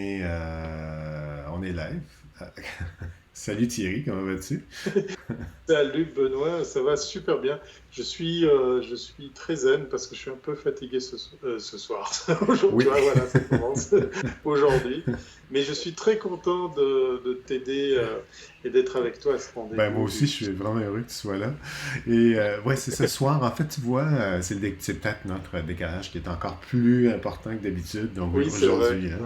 Et on est live. Salut Thierry, comment vas-tu? Salut Benoît, ça va super bien. Je suis très zen parce que je suis un peu fatigué ce soir. Aujourd'hui, tu Oui. vois, voilà, ça commence aujourd'hui. Mais je suis très content de t'aider et d'être avec toi à ce Ben moi rendez-vous aussi, du je suis vraiment heureux que tu sois là. Et ouais, c'est ce soir. En fait, tu vois, c'est peut-être notre décalage qui est encore plus important que d'habitude. Donc Oui, c'est vrai. aujourd'hui, hein.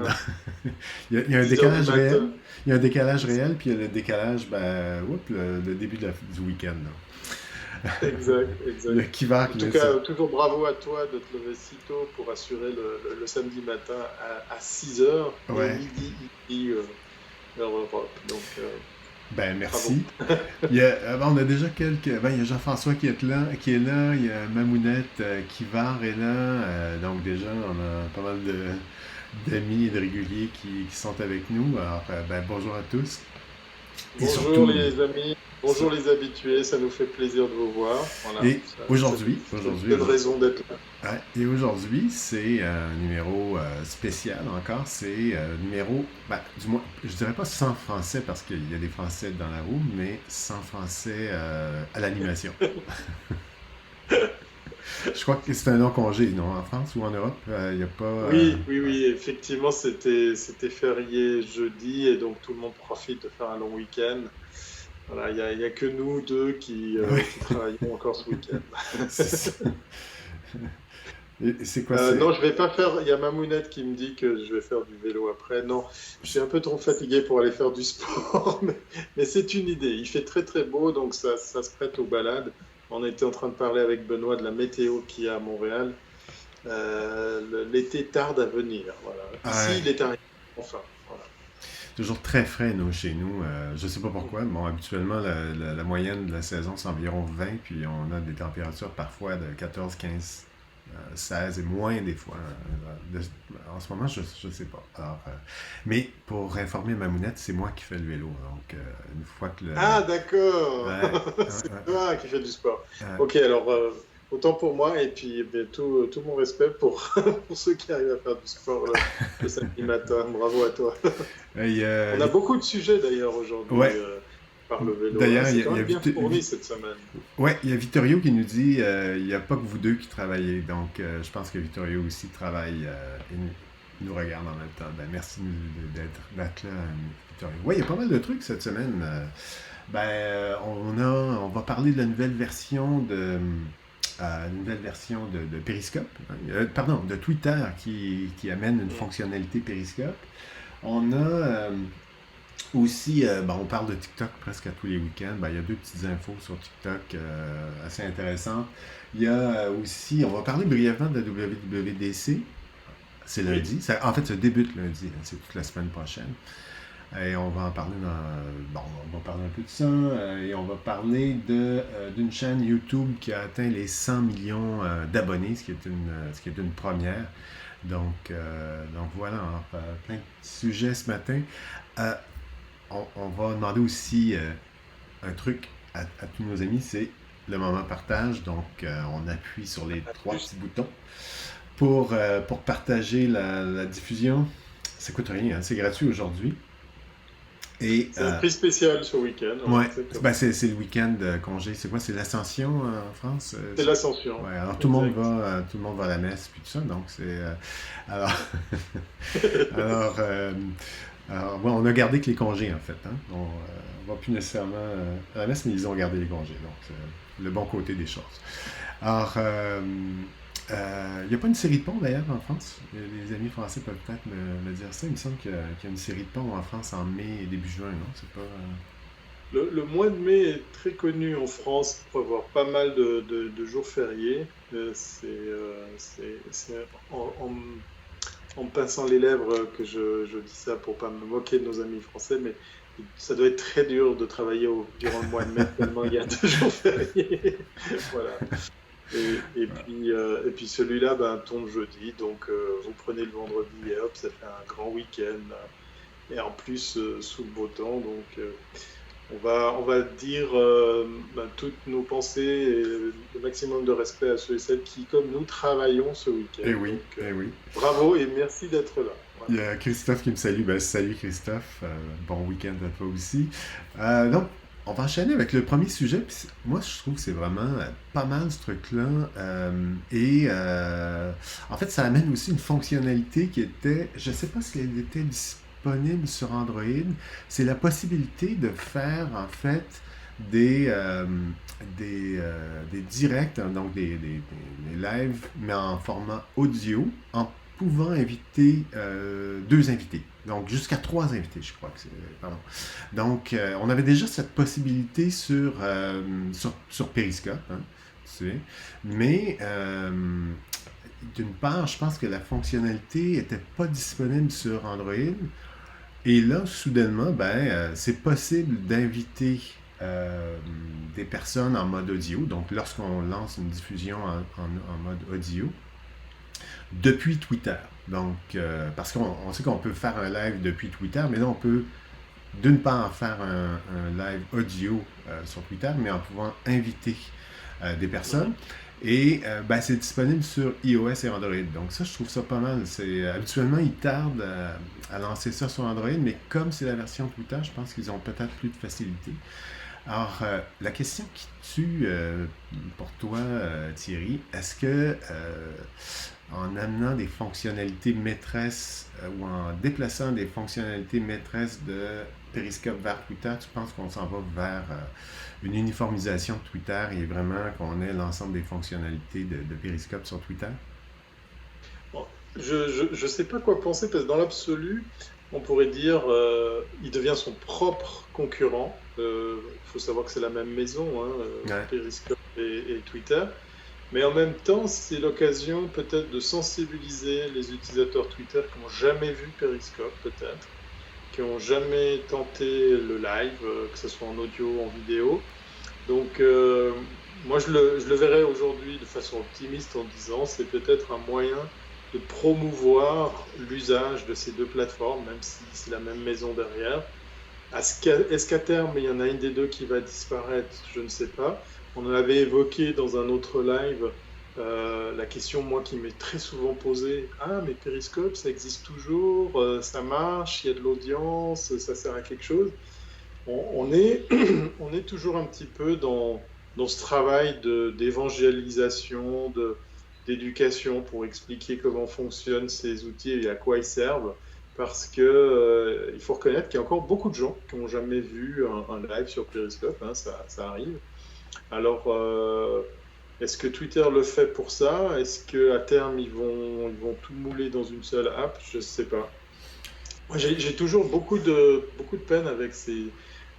Ouais. Il y a un 10 heures du décalage réel. matin. Il y a un décalage réel, puis il y a le décalage, le début du week-end, là. Exact, Le exact. kivar En qui tout vient de se... cas, toujours bravo à toi de te lever si tôt pour assurer le samedi matin à 6 heures et Ouais. midi ici, heure Europe. Donc, Ben bravo. merci. On a déjà il y a Jean-François qui est là, il y a Mamounette Kivar est là. Donc déjà, on a pas mal d'amis et de réguliers qui sont avec nous. Alors, bonjour à tous. Et Bonjour surtout, les amis, ça- bonjour les habitués, ça nous fait plaisir de vous voir. Voilà, et ça nous donne aujourd'hui, raison d'être là. ouais, et aujourd'hui, c'est un numéro spécial encore. C'est numéro, du moins, je dirais pas sans français parce qu'il y a des français dans la roue, mais sans français à l'animation. Je crois que c'est un long congé, non, en France ou en Europe. Il n'y a pas. Oui, oui, Ouais. oui, effectivement, c'était férié jeudi et donc tout le monde profite de faire un long week-end. Voilà, il y a que nous deux Oui, qui travaillons encore ce week-end. c'est ça. Et c'est quoi, c'est. Non, je vais pas faire. Il y a Mamounette qui me dit que je vais faire du vélo après. Non, je suis un peu trop fatigué pour aller faire du sport, mais c'est une idée. Il fait très très beau, donc ça se prête aux balades. On était en train de parler avec Benoît de la météo qu'il y a à Montréal. L'été tarde à venir. Voilà. Ici, Ouais, il est arrivé. Enfin, voilà. toujours très frais, nous, chez nous. Je sais pas pourquoi. Bon, habituellement, la moyenne de la saison, c'est environ 20, puis on a des températures parfois de 14, 15, 16 et moins des fois. En ce moment, je sais pas. Alors, mais pour informer Mamounette, c'est moi qui fais le vélo. Donc, une fois que le. Ah, d'accord. Ouais, ouais, C'est ouais, toi qui fais du sport. ouais. Ok, alors autant pour moi et puis eh bien, tout mon respect pour, pour ceux qui arrivent à faire du sport le samedi matin. Bravo à toi. Et, On a beaucoup de sujets d'ailleurs aujourd'hui ouais, par le vélo, hein. d'ailleurs, C'est quand même bien fourni cette semaine. ouais, il y a Vittorio qui nous dit il n'y a pas que vous deux qui travaillez. Donc, je pense que Vittorio aussi travaille et nous regarde en même temps. Ben, merci d'être là, Vittorio. Ouais, il y a pas mal de trucs cette semaine. On va parler de la nouvelle version de Periscope, hein. Pardon, de Twitter qui amène une Mm. fonctionnalité Periscope. On a aussi, on parle de TikTok presque à tous les week-ends. Il y a deux petites infos sur TikTok assez intéressantes. Il y a aussi, on va parler brièvement de la WWDC. C'est Oui. lundi. En fait, ça débute lundi, hein. C'est toute la semaine prochaine. Et on va en parler on va parler un peu de ça. Et on va parler d'une chaîne YouTube qui a atteint les 100 millions d'abonnés, ce qui est une première. Donc voilà, hein, plein de sujets ce matin. Euh, on va demander aussi un truc à tous nos amis, c'est le moment partage. Donc, on appuie sur les trois petits Juste, boutons pour partager la diffusion. Ça coûte rien, hein, c'est gratuit aujourd'hui. Et, c'est un prix spécial ce week-end, ouais, ouais, exactement. c'est le week-end congé. C'est quoi? C'est l'Ascension en France? C'est l'ascension, Ouais, alors exact. tout le monde va à la messe, puis tout ça. Donc, alors, alors, ouais, on a gardé que les congés, en fait, hein. On va plus nécessairement à la messe, mais ils ont gardé les congés. Donc, c'est le bon côté des choses. Alors, il n'y a pas une série de ponts, d'ailleurs, en France. Les amis français peuvent peut-être me dire ça. Il me semble qu'il y a une série de ponts en France en mai et début juin, non? C'est pas... Le mois de mai est très connu en France pour avoir pas mal de jours fériés. C'est en me pinçant les lèvres que je dis ça pour pas me moquer de nos amis français, mais ça doit être très dur de travailler durant le mois de mai tellement il y a 2 jours fériés. Voilà. Et puis celui-là ben, tombe jeudi, donc vous prenez le vendredi et hop, ça fait un grand week-end. Et en plus, sous le beau temps, donc on va dire ben, toutes nos pensées et le maximum de respect à ceux et celles qui, comme nous, travaillons ce Eh week-end. oui, Donc eh oui. bravo et merci d'être là. Il y a Christophe qui me salue. Ben, salut Christophe. Bon week-end à toi aussi. Donc, on va enchaîner avec le premier sujet. Moi, je trouve que c'est vraiment pas mal ce truc-là. En fait, ça amène aussi une fonctionnalité qui était, je ne sais pas si elle était disponible sur Android. C'est la possibilité de faire, en fait, des, euh, des directs, hein, donc des lives, mais en format audio, en pouvant inviter deux invités. Donc, jusqu'à trois invités, je crois que c'est. Pardon. Donc, on avait déjà cette possibilité sur Periscope, hein, tu sais. Mais, d'une part, je pense que la fonctionnalité n'était pas disponible sur Android. Et là, soudainement, c'est possible d'inviter des personnes en mode audio. Donc, lorsqu'on lance une diffusion en mode audio, depuis Twitter. Donc, parce qu'on sait qu'on peut faire un live depuis Twitter, mais là, on peut d'une part faire un live audio sur Twitter, mais en pouvant inviter des personnes. Et c'est disponible sur iOS et Android. Donc ça, je trouve ça pas mal. Habituellement, ils tardent à lancer ça sur Android, mais comme c'est la version Twitter, je pense qu'ils ont peut-être plus de facilité. Alors, la question qui tue pour toi, Thierry, est-ce que en amenant des fonctionnalités maîtresses ou en déplaçant des fonctionnalités maîtresses de Periscope vers Twitter, tu penses qu'on s'en va vers une uniformisation de Twitter et vraiment qu'on ait l'ensemble des fonctionnalités de Periscope sur Twitter? Bon, je sais pas quoi penser parce que dans l'absolu, on pourrait dire il devient son propre concurrent. Il faut savoir que c'est la même maison, hein, Ouais. Periscope et Twitter. Mais en même temps, c'est l'occasion peut-être de sensibiliser les utilisateurs Twitter qui n'ont jamais vu Periscope, peut-être, qui n'ont jamais tenté le live, que ce soit en audio ou en vidéo. Donc, moi, je le verrais aujourd'hui de façon optimiste en disant c'est peut-être un moyen de promouvoir l'usage de ces deux plateformes, même si c'est la même maison derrière. Est-ce qu'à terme, il y en a une des deux qui va disparaître? Je ne sais pas. On en avait évoqué dans un autre live la question, moi, qui m'est très souvent posée. Ah, mais Periscope, ça existe toujours, ça marche, il y a de l'audience, ça sert à quelque chose. On est, on est toujours un petit peu dans ce travail d'évangélisation, d'éducation pour expliquer comment fonctionnent ces outils et à quoi ils servent. Parce que il faut reconnaître qu'il y a encore beaucoup de gens qui n'ont jamais vu un live sur Periscope, hein, ça arrive. Alors, est-ce que Twitter le fait pour ça? Est-ce qu'à terme, ils vont tout mouler dans une seule app? Je ne sais pas. Moi, j'ai toujours beaucoup de peine avec ces.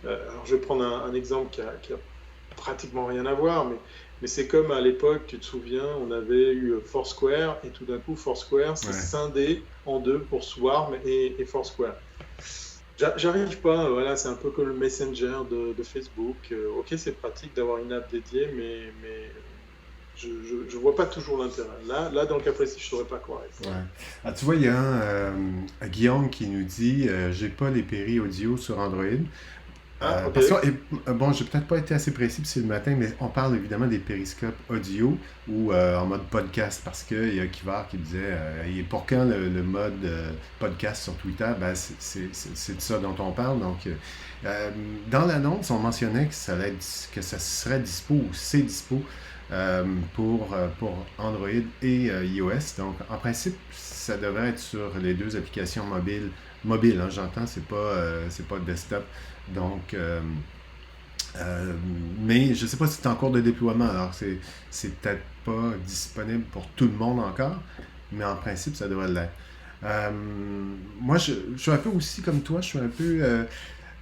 Alors, je vais prendre un exemple qui a pratiquement rien à voir, mais c'est comme à l'époque, tu te souviens, on avait eu Foursquare, et tout d'un coup, Foursquare s'est Ouais. scindé en deux pour Swarm et Foursquare. J'arrive pas, voilà, c'est un peu comme le Messenger de Facebook. Ok, c'est pratique d'avoir une app dédiée, mais je vois pas toujours l'intérêt. Là, dans le cas précis, je saurais pas quoi Ouais. répondre. Ah, tu vois, il y a Guillaume qui nous dit j'ai pas les péris audio sur Android. Ah, ok. Parce que, bon, j'ai peut-être pas été assez précis, puis c'est le matin, mais on parle évidemment des périscopes audio ou en mode podcast, parce qu'il y a Kivar qui disait et pour quand le mode podcast sur Twitter, c'est de ça dont on parle. Donc, dans l'annonce, on mentionnait que que ça serait dispo ou c'est dispo pour Android et iOS. Donc, en principe, ça devrait être sur les deux applications mobiles, hein, j'entends, c'est pas desktop. Donc, mais je ne sais pas si c'est en cours de déploiement, alors c'est peut-être pas disponible pour tout le monde encore, mais en principe, ça devrait l'être. Euh, Moi, je suis un peu aussi comme toi, je suis un peu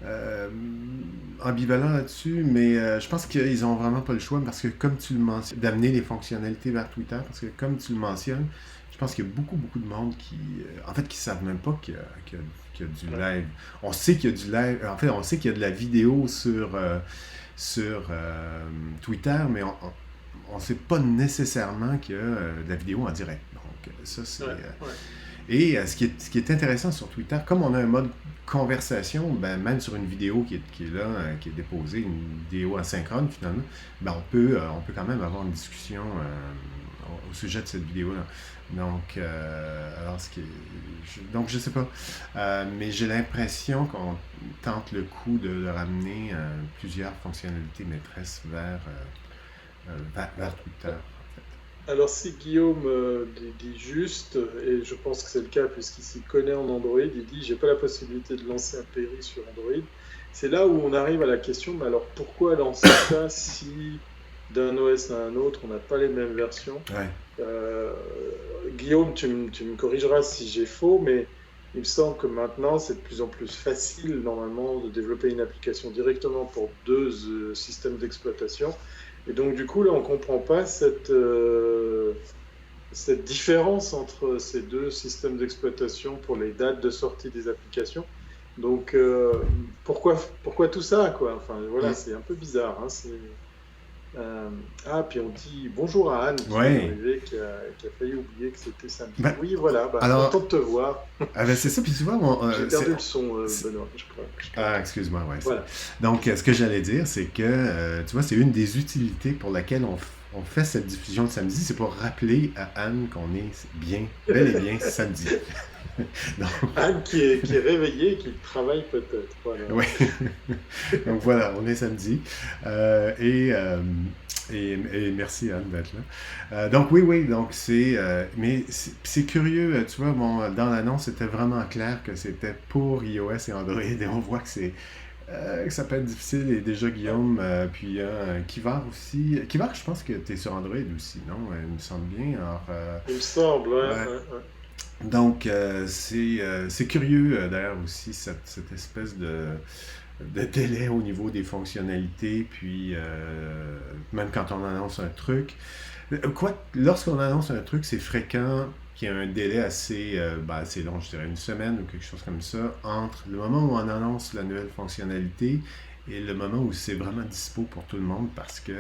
euh, ambivalent là-dessus, mais je pense qu'ils ont vraiment pas le choix parce que, comme tu le mentionnes, d'amener les fonctionnalités vers Twitter, parce que, comme tu le mentionnes, je pense qu'il y a beaucoup de monde en fait, qui savent même pas qu'il y a du Ouais. live. On sait qu'il y a du live, en fait, on sait qu'il y a de la vidéo sur Twitter, mais on ne sait pas nécessairement qu'il y a de la vidéo en direct. Donc, ça, c'est. Ouais, ouais. Et ce qui est intéressant sur Twitter, comme on a un mode conversation, même sur une vidéo qui est là, qui est déposée, une vidéo asynchrone finalement, on peut quand même avoir une discussion au sujet de cette vidéo-là. Donc, donc je sais pas. Mais j'ai l'impression qu'on tente le coup de ramener plusieurs fonctionnalités maîtresses vers Twitter. Alors si Guillaume dit juste, et je pense que c'est le cas puisqu'il s'y connaît en Android, il dit j'ai pas la possibilité de lancer un Peri sur Android. C'est là où on arrive à la question, mais alors pourquoi lancer ça si d'un OS à un autre on n'a pas les mêmes versions? Ouais. Guillaume, tu me corrigeras si j'ai faux, mais il me semble que maintenant c'est de plus en plus facile normalement de développer une application directement pour deux systèmes d'exploitation. Et donc, du coup, là, on ne comprend pas cette différence entre ces deux systèmes d'exploitation pour les dates de sortie des applications. Donc, pourquoi tout ça, quoi? Enfin, voilà, c'est un peu bizarre. Hein, puis on dit bonjour à Anne qui est arrivée, qui a failli oublier que c'était samedi. Oui, voilà, alors, content de te voir. C'est ça, puis tu vois... J'ai perdu le son, Benoît, je crois. Ah, excuse-moi, ouais. Voilà. Donc, ce que j'allais dire, c'est que, tu vois, c'est une des utilités pour laquelle on fait cette diffusion le samedi, c'est pour rappeler à Anne qu'on est bel et bien samedi. Donc... Anne qui est réveillée, qui travaille peut-être. Voilà. Oui. Donc voilà, on est samedi. Et merci Anne d'être là. Donc oui, donc mais c'est curieux, tu vois, dans l'annonce, c'était vraiment clair que c'était pour iOS et Android, et on voit que ça peut être difficile, et déjà Guillaume, puis Kivar aussi. Kivar, je pense que tu es sur Android aussi, non? Il me semble bien. Alors, il me semble, ouais. Donc, c'est curieux, d'ailleurs, aussi, cette espèce de délai au niveau des fonctionnalités, puis même quand on annonce un truc. Lorsqu'on annonce un truc, c'est fréquent qu'il y ait un délai assez long, je dirais une semaine ou quelque chose comme ça, entre le moment où on annonce la nouvelle fonctionnalité et le moment où c'est vraiment dispo pour tout le monde, parce que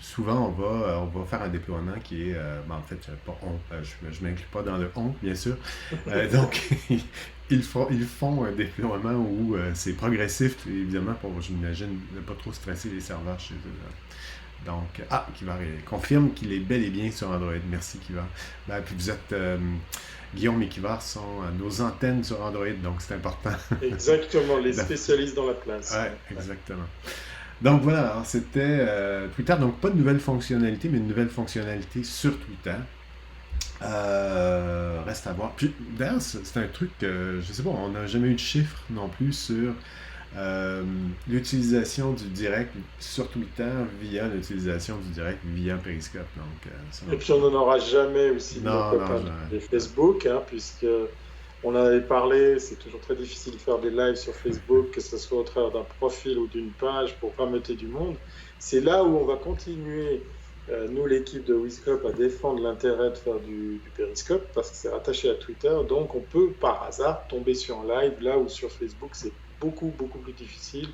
souvent on va faire un déploiement qui est en fait pas je m'inclus pas dans le bien sûr. Donc ils font un déploiement où c'est progressif, évidemment, pour, j'imagine, ne pas trop stresser les serveurs chez eux. Donc, Kivar confirme qu'il est bel et bien sur Android. Merci, Kivar. Puis vous êtes... Guillaume et Kivar sont nos antennes sur Android, donc c'est important. Exactement, les spécialistes dans la place. Oui, exactement. Donc voilà, alors c'était Twitter. Donc pas de nouvelle fonctionnalité, mais une nouvelle fonctionnalité sur Twitter. Reste à voir. Puis d'ailleurs, c'est un truc que, je sais pas, on n'a jamais eu de chiffre non plus sur l'utilisation du direct sur Twitter via l'utilisation du direct via Periscope. Donc, et puis on n'en aura jamais aussi de nos copains de Facebook, puisque on en avait parlé, c'est toujours très difficile de faire des lives sur Facebook, que ce soit au travers d'un profil ou d'une page pour rameuter du monde. C'est là où on va continuer, nous l'équipe de WizCop, à défendre l'intérêt de faire du Periscope, parce que c'est rattaché à Twitter, donc on peut par hasard tomber sur un live, là où sur Facebook c'est beaucoup plus difficile,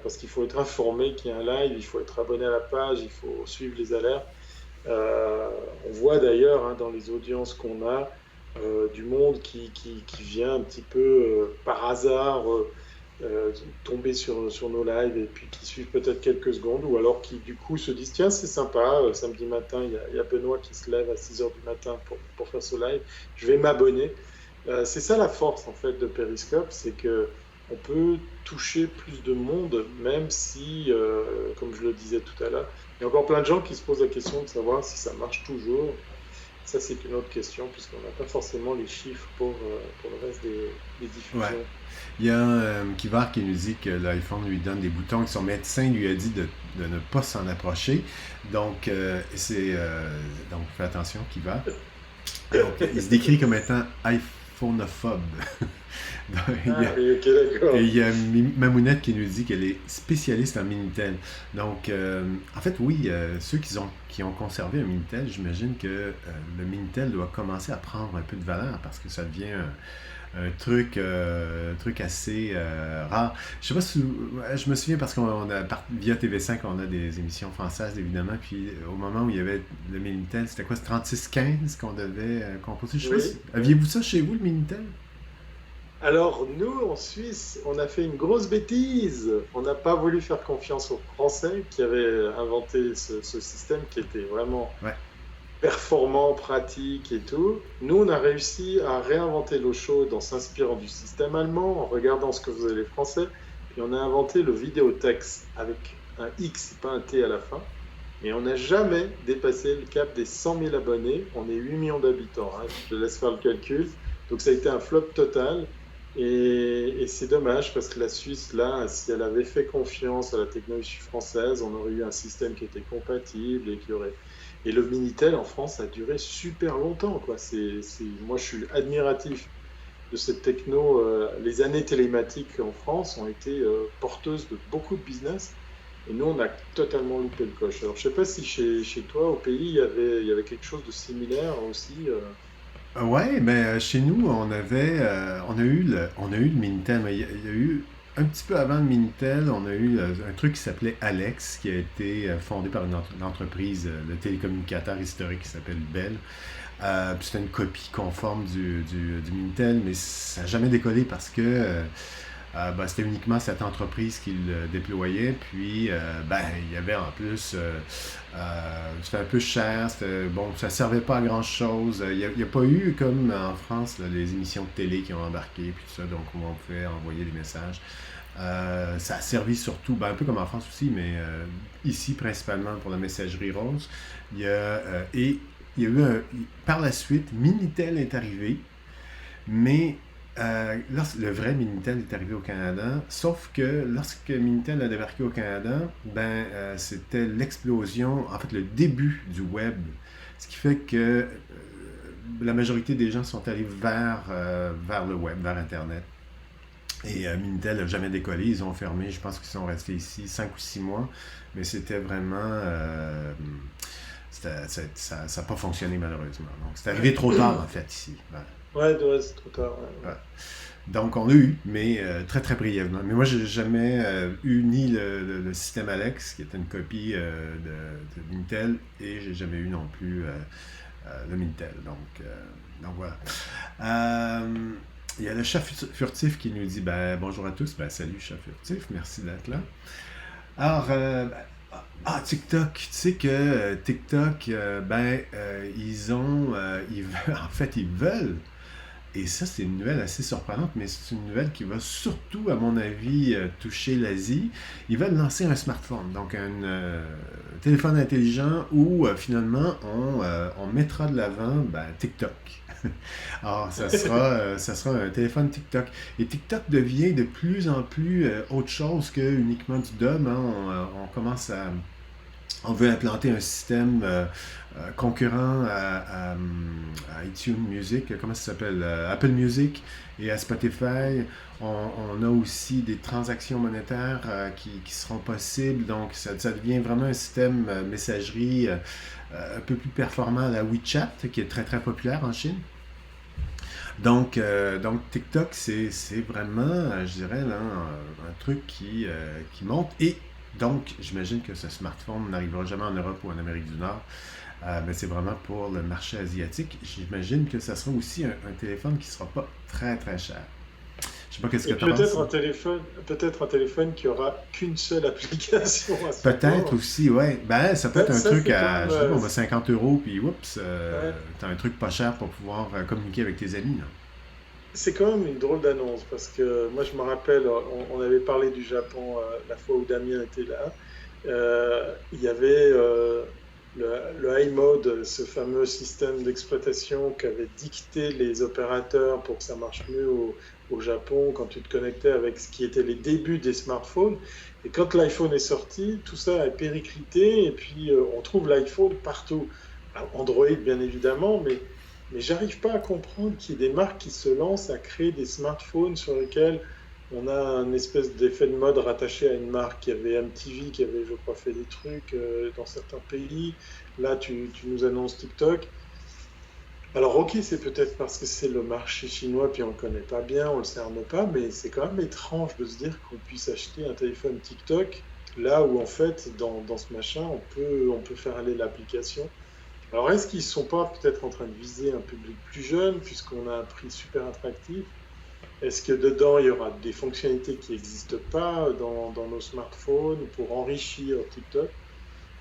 parce qu'il faut être informé qu'il y a un live, il faut être abonné à la page, il faut suivre les alertes. On voit d'ailleurs dans les audiences qu'on a du monde qui vient un petit peu par hasard tomber sur nos lives, et puis qui suivent peut-être quelques secondes, ou alors qui du coup se disent tiens c'est sympa, samedi matin il y a Benoît qui se lève à 6h du matin pour faire ce live, je vais m'abonner. C'est ça la force en fait de Periscope, c'est que on peut toucher plus de monde, même si, comme je le disais tout à l'heure, il y a encore plein de gens qui se posent la question de savoir si ça marche toujours. Ça, c'est une autre question, puisqu'on n'a pas forcément les chiffres pour le reste des diffusions. Ouais. Il y a Kivar qui nous dit que l'iPhone lui donne des boutons, que son médecin lui a dit de ne pas s'en approcher. Donc, donc fais attention, Kivar. Donc, il se décrit comme étant iPhonophobe. Et il y a Mamounette qui nous dit qu'elle est spécialiste en Minitel. Donc, en fait, oui, ceux qui ont conservé un Minitel, j'imagine que le Minitel doit commencer à prendre un peu de valeur, parce que ça devient un truc assez rare. Je sais pas si je me souviens, parce qu'on a via TV5 on a des émissions françaises évidemment, puis au moment où il y avait le Minitel, c'était quoi, c'est 3615 qu'on devait composer. Je sais pas si... Aviez-vous ça chez vous, le Minitel? Alors nous, en Suisse, on a fait une grosse bêtise. On n'a pas voulu faire confiance aux Français qui avaient inventé ce système qui était vraiment performant, pratique et tout. Nous, on a réussi à réinventer l'eau chaude en s'inspirant du système allemand, en regardant ce que faisaient les Français. Puis on a inventé le vidéotex avec un X et pas un T à la fin. Et on n'a jamais dépassé le cap des 100 000 abonnés. On est 8 millions d'habitants, hein. Je te laisse faire le calcul. Donc ça a été un flop total. Et c'est dommage parce que la Suisse, là, si elle avait fait confiance à la technologie française, on aurait eu un système qui était compatible et qui aurait... Et le Minitel en France a duré super longtemps, quoi. Moi, je suis admiratif de cette techno. Les années télématiques en France ont été porteuses de beaucoup de business. Et nous, on a totalement loupé le coche. Alors, je sais pas si chez toi, au pays, il y avait quelque chose de similaire aussi. Ouais, ben chez nous, on a eu le Minitel, mais il y a eu un petit peu avant le Minitel, on a eu un truc qui s'appelait Alex, qui a été fondé par une entreprise de télécommunicateur historique qui s'appelle Bell. Puis c'était une copie conforme du Minitel, mais ça n'a jamais décollé parce que ben, c'était uniquement cette entreprise qui le déployait. Puis, ben, il y avait en plus, c'était un peu cher, bon, ça servait pas à grand-chose. Il y a pas eu, comme en France, là, les émissions de télé qui ont embarqué, puis tout ça, donc où on pouvait envoyer des messages. Ça a servi surtout, ben, un peu comme en France aussi, mais ici principalement pour la messagerie rose. Et il y a eu par la suite, Minitel est arrivé, mais le vrai Minitel est arrivé au Canada, sauf que lorsque Minitel a débarqué au Canada, ben, c'était l'explosion, en fait le début du web, ce qui fait que la majorité des gens sont allés vers le web, vers Internet. Et Minitel n'a jamais décollé, ils ont fermé, je pense qu'ils sont restés ici 5 ou 6 mois, mais c'était vraiment... ça n'a pas fonctionné malheureusement. Donc c'est arrivé trop tard en fait ici. Ouais. Ouais, c'est trop tard. Ouais. Ouais. Donc on a eu, mais très très brièvement. Mais moi j'ai jamais eu ni le système Alex, qui était une copie de Minitel, et j'ai jamais eu non plus le Minitel. Donc voilà. Il y a le chat furtif qui nous dit ben, bonjour à tous. Ben, salut chat furtif, merci d'être là. Alors, TikTok, tu sais que TikTok, en fait, ils veulent, et ça c'est une nouvelle assez surprenante, mais c'est une nouvelle qui va surtout, à mon avis, toucher l'Asie. Ils veulent lancer un smartphone, donc un téléphone intelligent où finalement on mettra de l'avant TikTok. Alors, ça sera un téléphone TikTok. Et TikTok devient de plus en plus autre chose que uniquement du DOM, hein. On commence à... On veut implanter un système concurrent à iTunes Music, comment ça s'appelle? Apple Music et à Spotify. On a aussi des transactions monétaires qui seront possibles. Donc, ça devient vraiment un système messagerie un peu plus performant à la WeChat, qui est très très populaire en Chine. Donc TikTok, c'est vraiment, je dirais, là, un truc qui monte. Et donc, j'imagine que ce smartphone n'arrivera jamais en Europe ou en Amérique du Nord. Mais c'est vraiment pour le marché asiatique. J'imagine que ça sera aussi un téléphone qui ne sera pas très très cher. Je sais pas qu'est-ce que Et tu en penses. peut-être un téléphone qui aura qu'une seule application à Peut-être support. aussi, ouais. Ben, ça peut être un Ça, truc c'est quand à, même. je sais pas, on va 50 euros, puis oups, Ouais. t'as un truc pas cher pour pouvoir communiquer avec tes amis, là. C'est quand même une drôle d'annonce parce que moi je me rappelle, on avait parlé du Japon la fois où Damien était là. Il y avait le iMode, ce fameux système d'exploitation qu'avaient dicté les opérateurs pour que ça marche mieux au Japon quand tu te connectais avec ce qui était les débuts des smartphones. Et quand l'iPhone est sorti, tout ça a périclité et puis on trouve l'iPhone partout. Alors, Android bien évidemment, mais j'arrive pas à comprendre qu'il y ait des marques qui se lancent à créer des smartphones sur lesquels on a un espèce d'effet de mode rattaché à une marque. Il y avait MTV qui avait, je crois, fait des trucs dans certains pays. Là, tu nous annonces TikTok. Alors, ok, c'est peut-être parce que c'est le marché chinois, puis on le connaît pas bien, on le cerne pas, mais c'est quand même étrange de se dire qu'on puisse acheter un téléphone TikTok, là où en fait, dans ce machin, on peut faire aller l'application. Alors, est-ce qu'ils ne sont pas peut-être en train de viser un public plus jeune, puisqu'on a un prix super attractif? Est-ce que dedans, il y aura des fonctionnalités qui n'existent pas dans nos smartphones pour enrichir TikTok?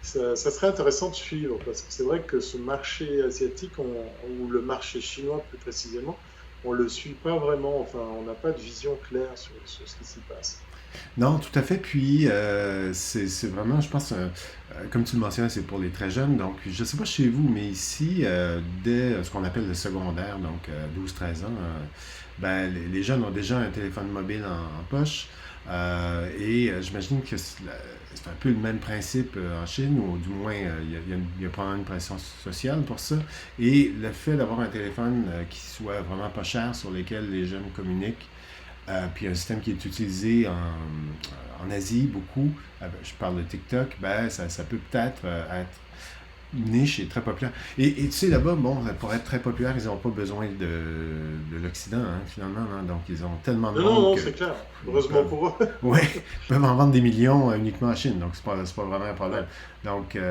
Ça serait intéressant de suivre parce que c'est vrai que ce marché asiatique, ou le marché chinois plus précisément, on le suit pas vraiment. Enfin, on n'a pas de vision claire sur ce qui s'y passe. Non, tout à fait. Puis, c'est vraiment, je pense, comme tu le mentionnais, c'est pour les très jeunes. Donc, je ne sais pas chez vous, mais ici, dès ce qu'on appelle le secondaire, donc 12-13 ans, ben, les jeunes ont déjà un téléphone mobile en poche. J'imagine que c'est un peu le même principe en Chine, ou du moins, il y a probablement une pression sociale pour ça. Et le fait d'avoir un téléphone qui soit vraiment pas cher, sur lequel les jeunes communiquent, puis un système qui est utilisé en Asie beaucoup, je parle de TikTok, ben ça peut peut-être être niche et très populaire. Et tu sais, là-bas, bon, pour être très populaire, ils n'ont pas besoin de l'Occident, hein, finalement. Hein. Donc, ils ont tellement de Non, non, monde non, que c'est clair. ils Heureusement peuvent, pour eux. ouais, ils peuvent en vendre des millions uniquement en Chine. Donc, c'est pas vraiment un problème. Ouais. Donc, il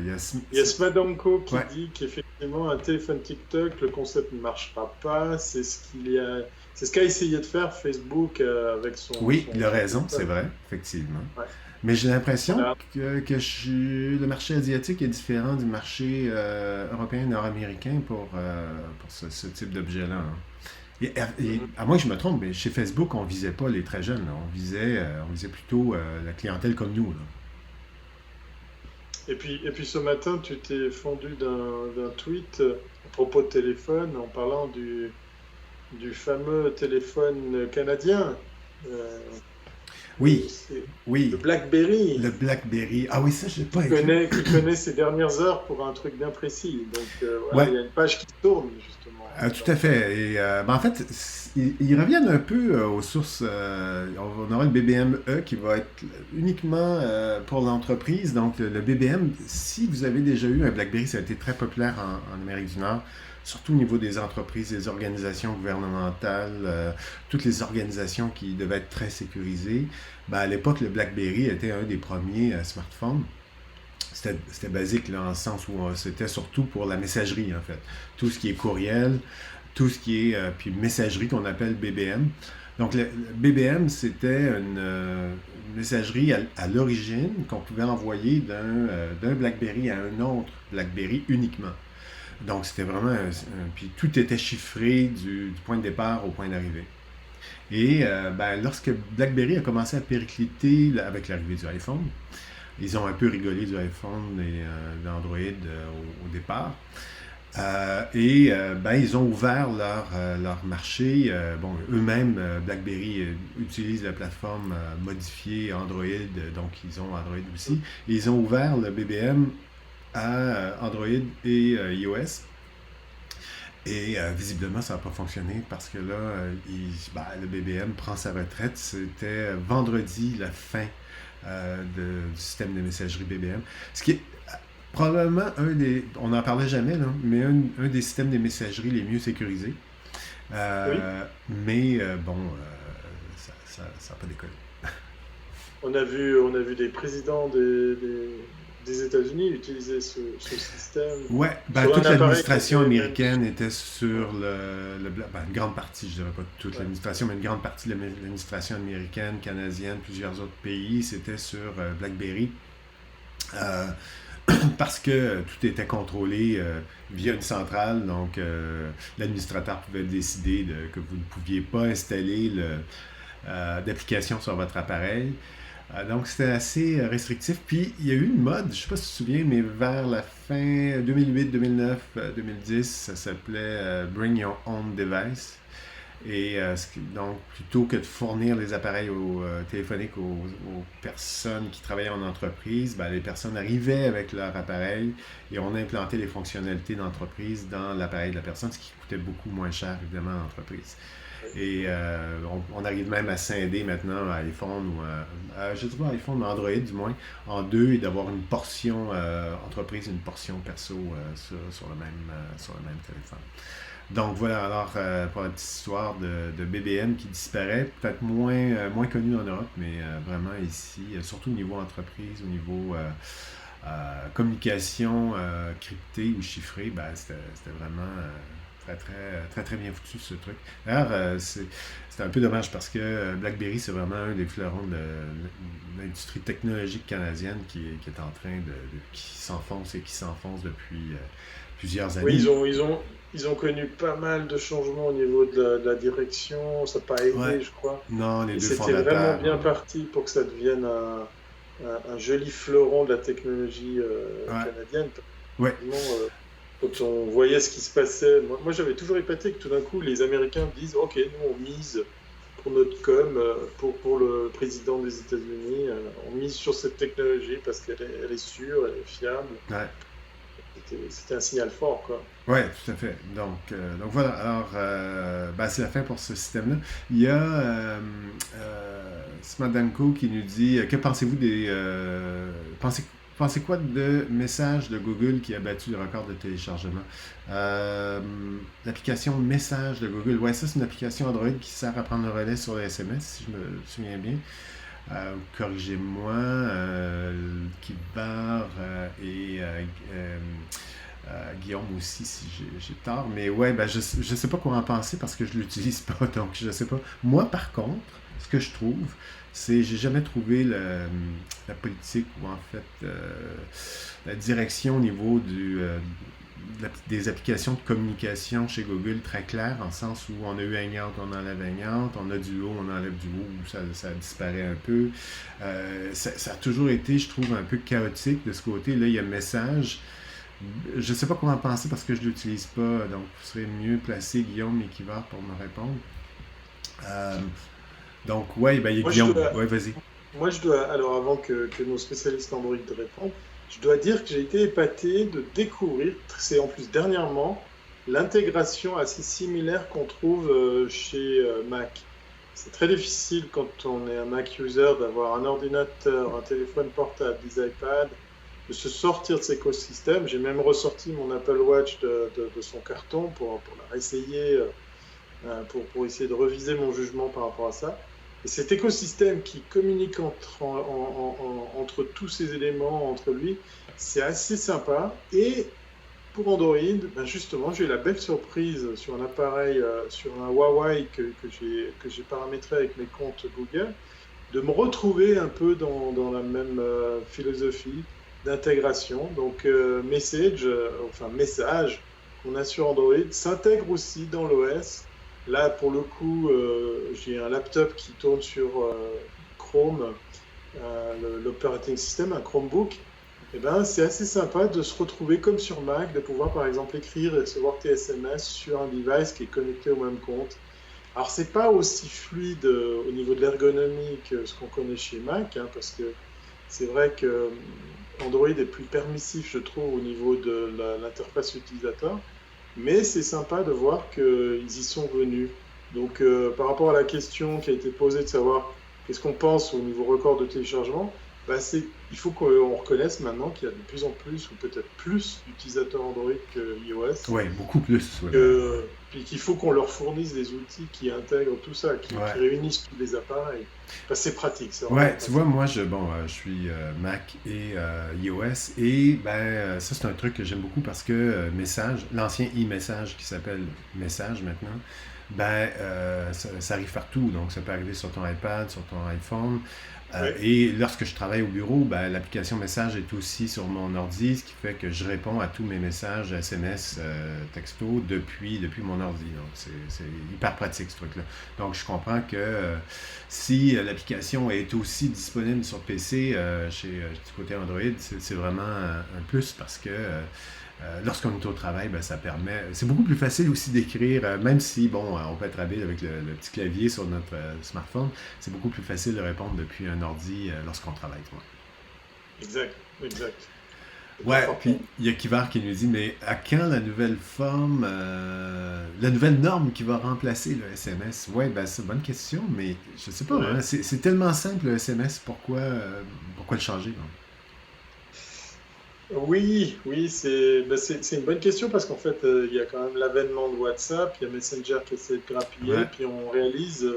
y a Il y a Smadanko qui ouais, dit qu'effectivement, un téléphone TikTok, le concept ne marchera pas. C'est ce qu'a essayé de faire Facebook avec oui, il a son raison, c'est téléphone. vrai, effectivement. Ouais. Mais j'ai l'impression Voilà. le marché asiatique est différent du marché européen et nord-américain pour ce type d'objet-là. Hein. Et Mhm. à moins que je me trompe, mais chez Facebook, on visait pas les très jeunes. Là. On visait plutôt la clientèle comme nous. Là. Et puis ce matin, tu t'es fendu d'un tweet à propos de téléphone en parlant du fameux téléphone canadien. Euh, Oui, c'est le oui, BlackBerry le BlackBerry. Ah oui, ça, je l'ai pas écrit. qui connaît ses dernières heures pour un truc bien précis. Donc voilà, Ouais, il y a une page qui tourne justement tout à dans ça. fait. En fait, ils reviennent un peu aux sources. On aura le BBM-E qui va être uniquement pour l'entreprise. Donc, le BBM, si vous avez déjà eu un BlackBerry, ça a été très populaire en Amérique du Nord, surtout au niveau des entreprises, des organisations gouvernementales, toutes les organisations qui devaient être très sécurisées. Ben, à l'époque, le BlackBerry était un des premiers smartphones. C'était basique là, en ce sens où c'était surtout pour la messagerie en fait. Tout ce qui est courriel, tout ce qui est puis messagerie qu'on appelle BBM. Donc le BBM c'était une messagerie à l'origine qu'on pouvait envoyer d'un BlackBerry à un autre BlackBerry uniquement. Donc c'était vraiment puis tout était chiffré du point de départ au point d'arrivée. Et ben, lorsque BlackBerry a commencé à péricliter avec l'arrivée du iPhone, ils ont un peu rigolé du iPhone et d'Android au départ. Ben, ils ont ouvert leur marché. Bon, eux-mêmes, BlackBerry utilise la plateforme modifiée Android, donc ils ont Android aussi. Et ils ont ouvert le BBM à Android et iOS. Et visiblement, ça n'a pas fonctionné parce que là, ben, le BBM prend sa retraite. C'était vendredi la fin du système de messagerie BBM. Ce qui est probablement un des, on n'en parlait jamais, là, mais un des systèmes de messagerie les mieux sécurisés. Oui, Mais bon, ça n'a pas décollé. on a vu des présidents des États-Unis utiliser ce système Ouais, ben, sur un toute appareil qui l'administration était même. américaine était Ouais, sur ben, une grande partie, je dirais pas toute ouais. l'administration, mais une grande partie de l'administration américaine, canadienne, plusieurs autres pays, c'était sur BlackBerry. Euh, Parce que tout était contrôlé via une centrale, donc l'administrateur pouvait décider que vous ne pouviez pas installer d'application sur votre appareil. Donc c'était assez restrictif. Puis il y a eu une mode, je ne sais pas si tu te souviens, mais vers la fin 2008, 2009, 2010, ça s'appelait Bring Your Own Device. Et donc, plutôt que de fournir les appareils téléphoniques aux personnes qui travaillaient en entreprise, ben, les personnes arrivaient avec leur appareil et on implantait les fonctionnalités d'entreprise dans l'appareil de la personne, ce qui coûtait beaucoup moins cher, évidemment, à l'entreprise. Ouais. Et on arrive même à scinder maintenant à iPhone ou je ne sais pas iPhone, mais Android du moins, en deux et d'avoir une portion entreprise et une portion perso sur le même téléphone. Donc voilà, alors pour la petite histoire de BBM qui disparaît, peut-être moins connu en Europe, mais vraiment ici, surtout au niveau entreprise, au niveau communication cryptée ou chiffrée, ben, c'était vraiment très bien foutu ce truc. D'ailleurs, c'est un peu dommage parce que BlackBerry, c'est vraiment un des fleurons de l'industrie technologique canadienne qui est en train qui s'enfonce et qui s'enfonce depuis plusieurs Oui, années. ils ont connu pas mal de changements au niveau de la direction, ça n'a pas Ouais, aidé, je crois. non, les Et deux c'était vraiment fondateurs. bien parti pour que ça devienne un joli fleuron de la technologie Ouais, canadienne. ouais, Effectivement, quand on voyait ce qui se passait, moi j'avais toujours épaté que tout d'un coup les Américains disent OK, nous on mise pour notre com, pour le président des États-Unis, on mise sur cette technologie parce elle est sûre, elle est fiable. ouais. C'était un signal fort, quoi. Ouais, tout à fait. Donc voilà. Alors, ben, c'est la fin pour ce système-là. Il y a Smadanko qui nous dit que pensez-vous pensez quoi de message de Google qui a battu le record de téléchargement? Euh, L'application Message de Google. Ouais, ça, c'est une application Android qui sert à prendre le relais sur les SMS, si je me souviens bien. Corrigez-moi, Kibar Guillaume aussi, si j'ai tort. Mais ouais, ben, je sais pas quoi en penser parce que je l'utilise pas, donc je sais pas. Moi, par contre, ce que je trouve, c'est j'ai jamais trouvé la politique ou en fait la direction au niveau des applications de communication chez Google très claire, en sens où on a eu Hangout, on enlève Hangout, on a Duo, on enlève Duo, ça disparaît un peu. Ça a toujours été, je trouve, un peu chaotique de ce côté. Là, il y a Message. Je sais pas comment penser parce que je l'utilise pas, donc vous serez mieux placé, Guillaume et Kivar, pour me répondre. Euh, donc, ouais, ben, il y a Moi, je Guillaume. dois, Ouais, vas-y. alors avant que nos spécialistes Android répondent, je dois dire que j'ai été épaté de découvrir, c'est en plus dernièrement, l'intégration assez similaire qu'on trouve chez Mac. C'est très difficile quand on est un Mac user d'avoir un ordinateur, un téléphone portable, des iPads, de se sortir de cet écosystème. J'ai même ressorti mon Apple Watch de son carton pour la réessayer, pour essayer de reviser mon jugement par rapport à ça. Et cet écosystème qui communique entre tous ces éléments, entre lui, c'est assez sympa. Et pour Android, ben justement, j'ai eu la belle surprise sur un appareil, sur un Huawei que j'ai paramétré avec mes comptes Google, de me retrouver un peu dans la même philosophie d'intégration. Donc, message qu'on a sur Android s'intègre aussi dans l'OS. Là, pour le coup, j'ai un laptop qui tourne sur Chrome, l'operating system, un Chromebook. Et ben, c'est assez sympa de se retrouver comme sur Mac, de pouvoir par exemple écrire et recevoir tes SMS sur un device qui est connecté au même compte. Alors, c'est pas aussi fluide au niveau de l'ergonomie que ce qu'on connaît chez Mac, hein, parce que c'est vrai que Android est plus permissif, je trouve, au niveau de l'interface utilisateur, mais c'est sympa de voir qu'ils y sont venus. Donc, par rapport à la question qui a été posée de savoir qu'est-ce qu'on pense au niveau record de téléchargement, bah, il faut qu'on reconnaisse maintenant qu'il y a de plus en plus, ou peut-être plus, d'utilisateurs Android que iOS. Ouais, beaucoup plus. Ouais. Puis qu'il faut qu'on leur fournisse des outils qui intègrent tout ça, qui Ouais. réunissent tous les appareils. Enfin, c'est pratique, c'est vraiment Ouais, tu vois, pratique. moi, je suis Mac et iOS et ben ça c'est un truc que j'aime beaucoup parce que Message, l'ancien e-message qui s'appelle Message maintenant, ben ça arrive partout, donc ça peut arriver sur ton iPad, sur ton iPhone. Oui, Et lorsque je travaille au bureau, ben, l'application Message est aussi sur mon ordi, ce qui fait que je réponds à tous mes messages SMS, texto depuis mon ordi. Donc c'est hyper pratique ce truc-là. Donc je comprends que si l'application est aussi disponible sur PC du côté Android, c'est vraiment un plus parce que lorsqu'on est au travail, ben, ça permet. C'est beaucoup plus facile aussi d'écrire, même si, bon, on peut être habile avec le petit clavier sur notre smartphone, c'est beaucoup plus facile de répondre depuis un ordi lorsqu'on travaille. exact, exact. C'est très Ouais, fort. puis il y a Kivar qui nous dit, mais à quand la nouvelle forme, la nouvelle norme qui va remplacer le SMS? Ouais, ben c'est une bonne question, mais je sais pas, hein, Ouais. c'est tellement simple le SMS, pourquoi le changer? Non? Oui, oui, c'est une bonne question parce qu'en fait, il y a quand même l'avènement de WhatsApp, il y a Messenger qui essaie de grappiller, Ouais, puis on réalise,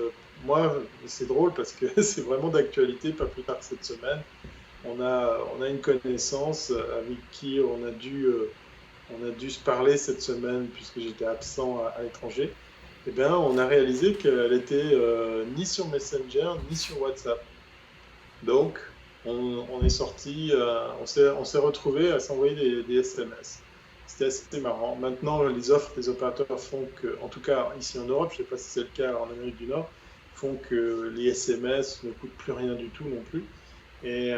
moi, c'est drôle parce que c'est vraiment d'actualité, pas plus tard que cette semaine. On a une connaissance avec qui on a dû on a dû se parler cette semaine puisque j'étais absent à l'étranger, eh bien, on a réalisé qu'elle était ni sur Messenger ni sur WhatsApp. Donc, on est sorti, on s'est retrouvé à s'envoyer des SMS. C'était assez marrant. Maintenant, les offres des opérateurs font que, en tout cas ici en Europe, je ne sais pas si c'est le cas en Amérique du Nord, font que les SMS ne coûtent plus rien du tout non plus. Et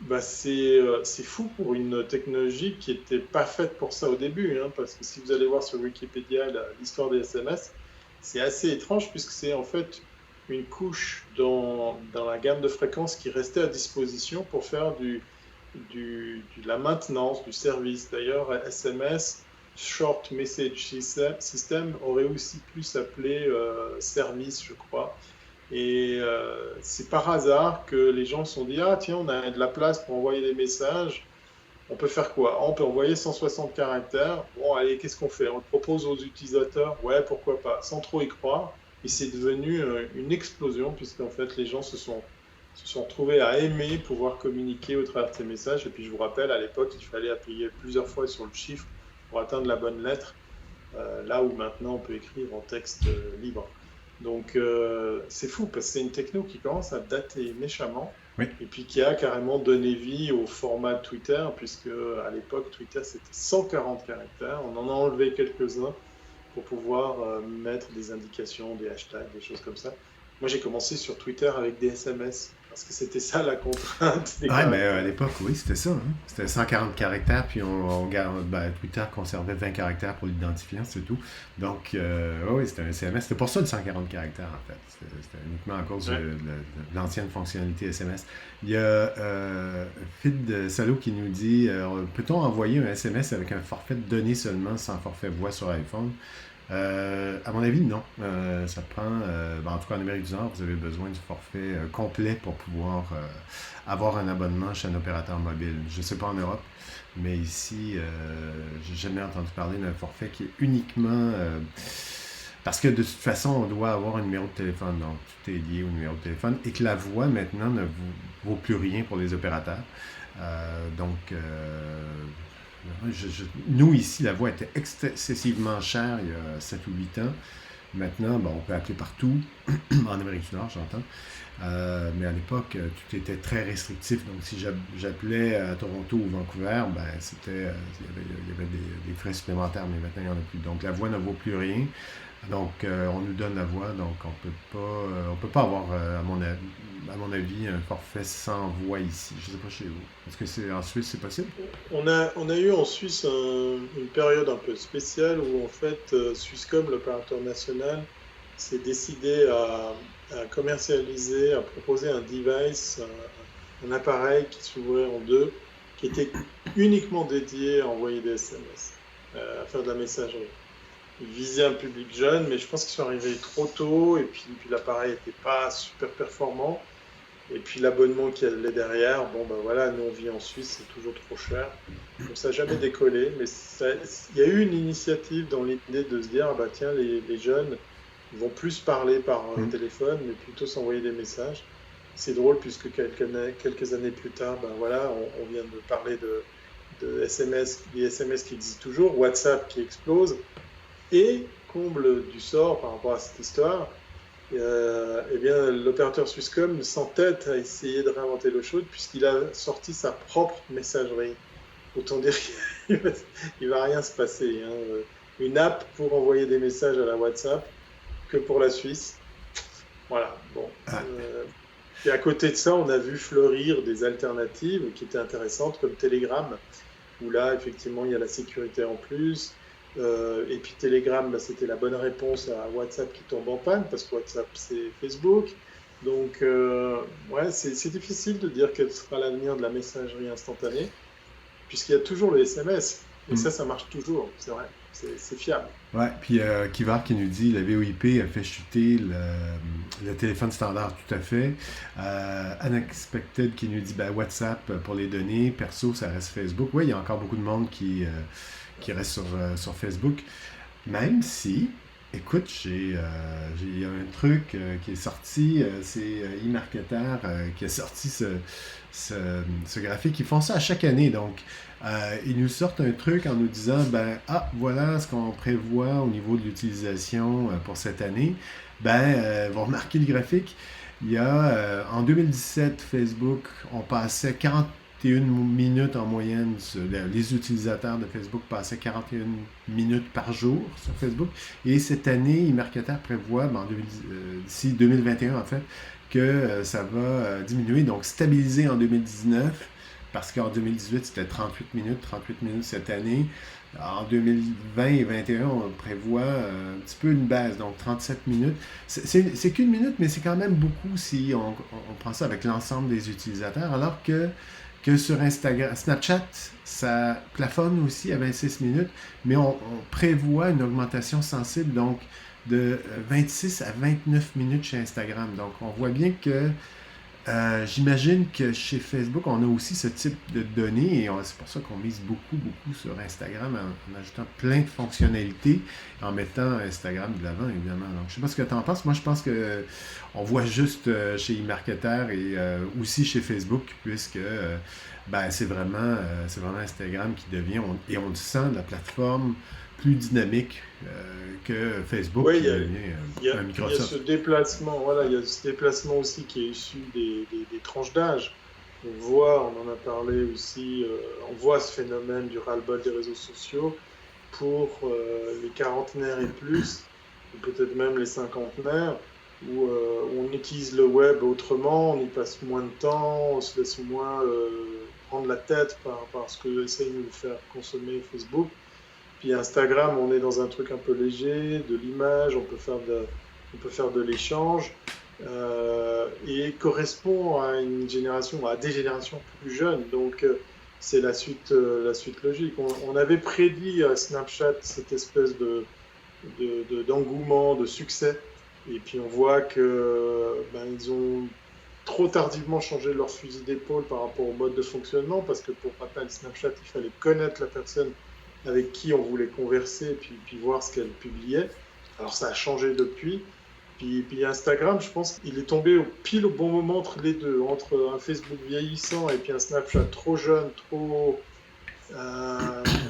bah, c'est fou pour une technologie qui n'était pas faite pour ça au début, hein, parce que si vous allez voir sur Wikipédia l'histoire des SMS, c'est assez étrange puisque c'est en fait une couche dans la gamme de fréquences qui restait à disposition pour faire de la maintenance du service. D'ailleurs, SMS, Short Message System, aurait aussi pu s'appeler service, je crois. Et c'est par hasard que les gens se sont dit, ah tiens, on a de la place pour envoyer des messages. On peut faire quoi? On peut envoyer 160 caractères. Bon, allez, qu'est-ce qu'on fait? On le propose aux utilisateurs. Ouais, pourquoi pas? Sans trop y croire. Et c'est devenu une explosion, puisqu'en fait, les gens se sont retrouvés à aimer pouvoir communiquer au travers de ces messages. Et puis, je vous rappelle, à l'époque, il fallait appuyer plusieurs fois sur le chiffre pour atteindre la bonne lettre, là où maintenant, on peut écrire en texte libre. Donc, c'est fou, parce que c'est une techno qui commence à dater méchamment. Oui. Et puis qui a carrément donné vie au format Twitter, puisque à l'époque, Twitter, c'était 140 caractères. On en a enlevé quelques-uns pour pouvoir mettre des indications, des hashtags, des choses comme ça. Moi, j'ai commencé sur Twitter avec des SMS, parce que c'était ça la contrainte des Ouais, mais caractères. à l'époque, oui, c'était ça. Hein. C'était 140 caractères, puis Twitter conservait 20 caractères pour l'identifiant, c'est tout. Donc, oui, c'était un SMS. C'était pour ça de 140 caractères, en fait. C'était uniquement à cause Ouais. de l'ancienne fonctionnalité SMS. Il y a Fid Salo qui nous dit peut-on envoyer un SMS avec un forfait de données seulement sans forfait voix sur iPhone? À mon avis, non. Ça prend, en tout cas en Amérique du Nord, vous avez besoin du forfait complet pour pouvoir avoir un abonnement chez un opérateur mobile. Je ne sais pas en Europe, mais ici, j'ai jamais entendu parler d'un forfait qui est uniquement parce que de toute façon, on doit avoir un numéro de téléphone, donc tout est lié au numéro de téléphone, et que la voix maintenant ne vaut plus rien pour les opérateurs. Nous, ici, la voix était excessivement chère il y a 7 ou 8 ans. Maintenant, on peut appeler partout, en Amérique du Nord, j'entends. Mais à l'époque, tout était très restrictif. Donc, si j'appelais à Toronto ou Vancouver, il y avait des frais supplémentaires, mais maintenant, il n'y en a plus. Donc, la voix ne vaut plus rien. Donc, on nous donne la voix, donc on peut pas avoir, à mon avis, un forfait sans voix ici. Je ne sais pas chez vous. Est-ce que c'est en Suisse, c'est possible? On a eu en Suisse une période un peu spéciale où en fait Swisscom, l'opérateur national, s'est décidé à commercialiser, à proposer un device, un appareil qui s'ouvrait en deux, qui était uniquement dédié à envoyer des SMS, à faire de la messagerie. Ils visaient un public jeune, mais je pense qu'ils sont arrivés trop tôt, et puis l'appareil n'était pas super performant. Et puis l'abonnement qui allait derrière, bon ben voilà, nous on vit en Suisse, c'est toujours trop cher. Donc ça n'a jamais décollé, mais il y a eu une initiative dans l'idée de se dire, ah bah tiens, les jeunes vont plus parler par Hmm. téléphone, mais plutôt s'envoyer des messages. C'est drôle puisque quelques années plus tard, ben voilà, on vient de parler de SMS, des SMS qui existent toujours, WhatsApp qui explose, et comble du sort par rapport à cette histoire, eh bien, l'opérateur Swisscom s'entête à essayer de réinventer l'eau chaude puisqu'il a sorti sa propre messagerie. Autant dire qu'il ne va rien se passer, hein. Une app pour envoyer des messages à la WhatsApp que pour la Suisse. Voilà, bon. Ah, Et à côté de ça, on a vu fleurir des alternatives qui étaient intéressantes comme Telegram, où là, effectivement, il y a la sécurité en plus. Et puis Telegram, bah, c'était la bonne réponse à WhatsApp qui tombe en panne, parce que WhatsApp, c'est Facebook. Donc, ouais, c'est difficile de dire quel sera l'avenir de la messagerie instantanée, puisqu'il y a toujours le SMS. Et hmm. ça marche toujours, c'est vrai, c'est fiable. Ouais, puis Kivar qui nous dit la VoIP a fait chuter le téléphone standard, tout à fait. Unexpected qui nous dit WhatsApp pour les données, perso ça reste Facebook. Oui, il y a encore beaucoup de monde qui reste sur Facebook, même si Écoute, j'ai un truc qui est sorti, c'est eMarketer qui a sorti ce graphique. Ils font ça à chaque année, donc ils nous sortent un truc en nous disant, ben, ah, voilà ce qu'on prévoit au niveau de l'utilisation pour cette année. Ben, vont remarquer le graphique. En 2017, Facebook, on passait 41 minutes en moyenne, les utilisateurs de Facebook passaient 41 minutes par jour sur Facebook. Et cette année, eMarketer prévoit, d'ici 2021 en fait, que ça va diminuer, donc stabiliser en 2019, parce qu'en 2018, c'était 38 minutes cette année. En 2020 et 2021, on prévoit un petit peu une baisse, donc 37 minutes. C'est qu'une minute, mais c'est quand même beaucoup si on prend ça avec l'ensemble des utilisateurs, alors que sur Instagram, Snapchat, ça plafonne aussi à 26 minutes, mais on prévoit une augmentation sensible, donc de 26 à 29 minutes chez Instagram. Donc, on voit bien que j'imagine que chez Facebook, on a aussi ce type de données et c'est pour ça qu'on mise beaucoup, beaucoup sur Instagram en ajoutant plein de fonctionnalités, en mettant Instagram de l'avant, évidemment. Donc, je ne sais pas ce que tu en penses. Moi, je pense que on voit juste chez eMarketer et aussi chez Facebook, puisque c'est vraiment Instagram qui devient, et on le sent, la plateforme plus dynamique que Facebook Oui, qui devient un il y a ce Microsoft. déplacement, voilà, il y a ce déplacement aussi qui est issu des tranches d'âge. On en a parlé aussi, on voit ce phénomène du ras-le-bol des réseaux sociaux pour les quarantenaires et plus, ou peut-être même les cinquantenaires, où on utilise le web autrement, on y passe moins de temps, on se laisse moins prendre la tête par ce que essaye de nous faire consommer Facebook. Puis Instagram, on est dans un truc un peu léger, de l'image, on peut faire de l'échange, et correspond à une génération, à des générations plus jeunes. Donc c'est la suite logique. On avait prédit à Snapchat cette espèce d'engouement, de succès, et puis on voit que ils ont trop tardivement changé leur fusil d'épaule par rapport au mode de fonctionnement, parce que pour rappel, Snapchat, il fallait connaître la personne avec qui on voulait converser, puis voir ce qu'elle publiait. Alors ça a changé depuis. Puis Instagram, je pense qu'il est tombé pile au bon moment entre les deux, entre un Facebook vieillissant et puis un Snapchat trop jeune, trop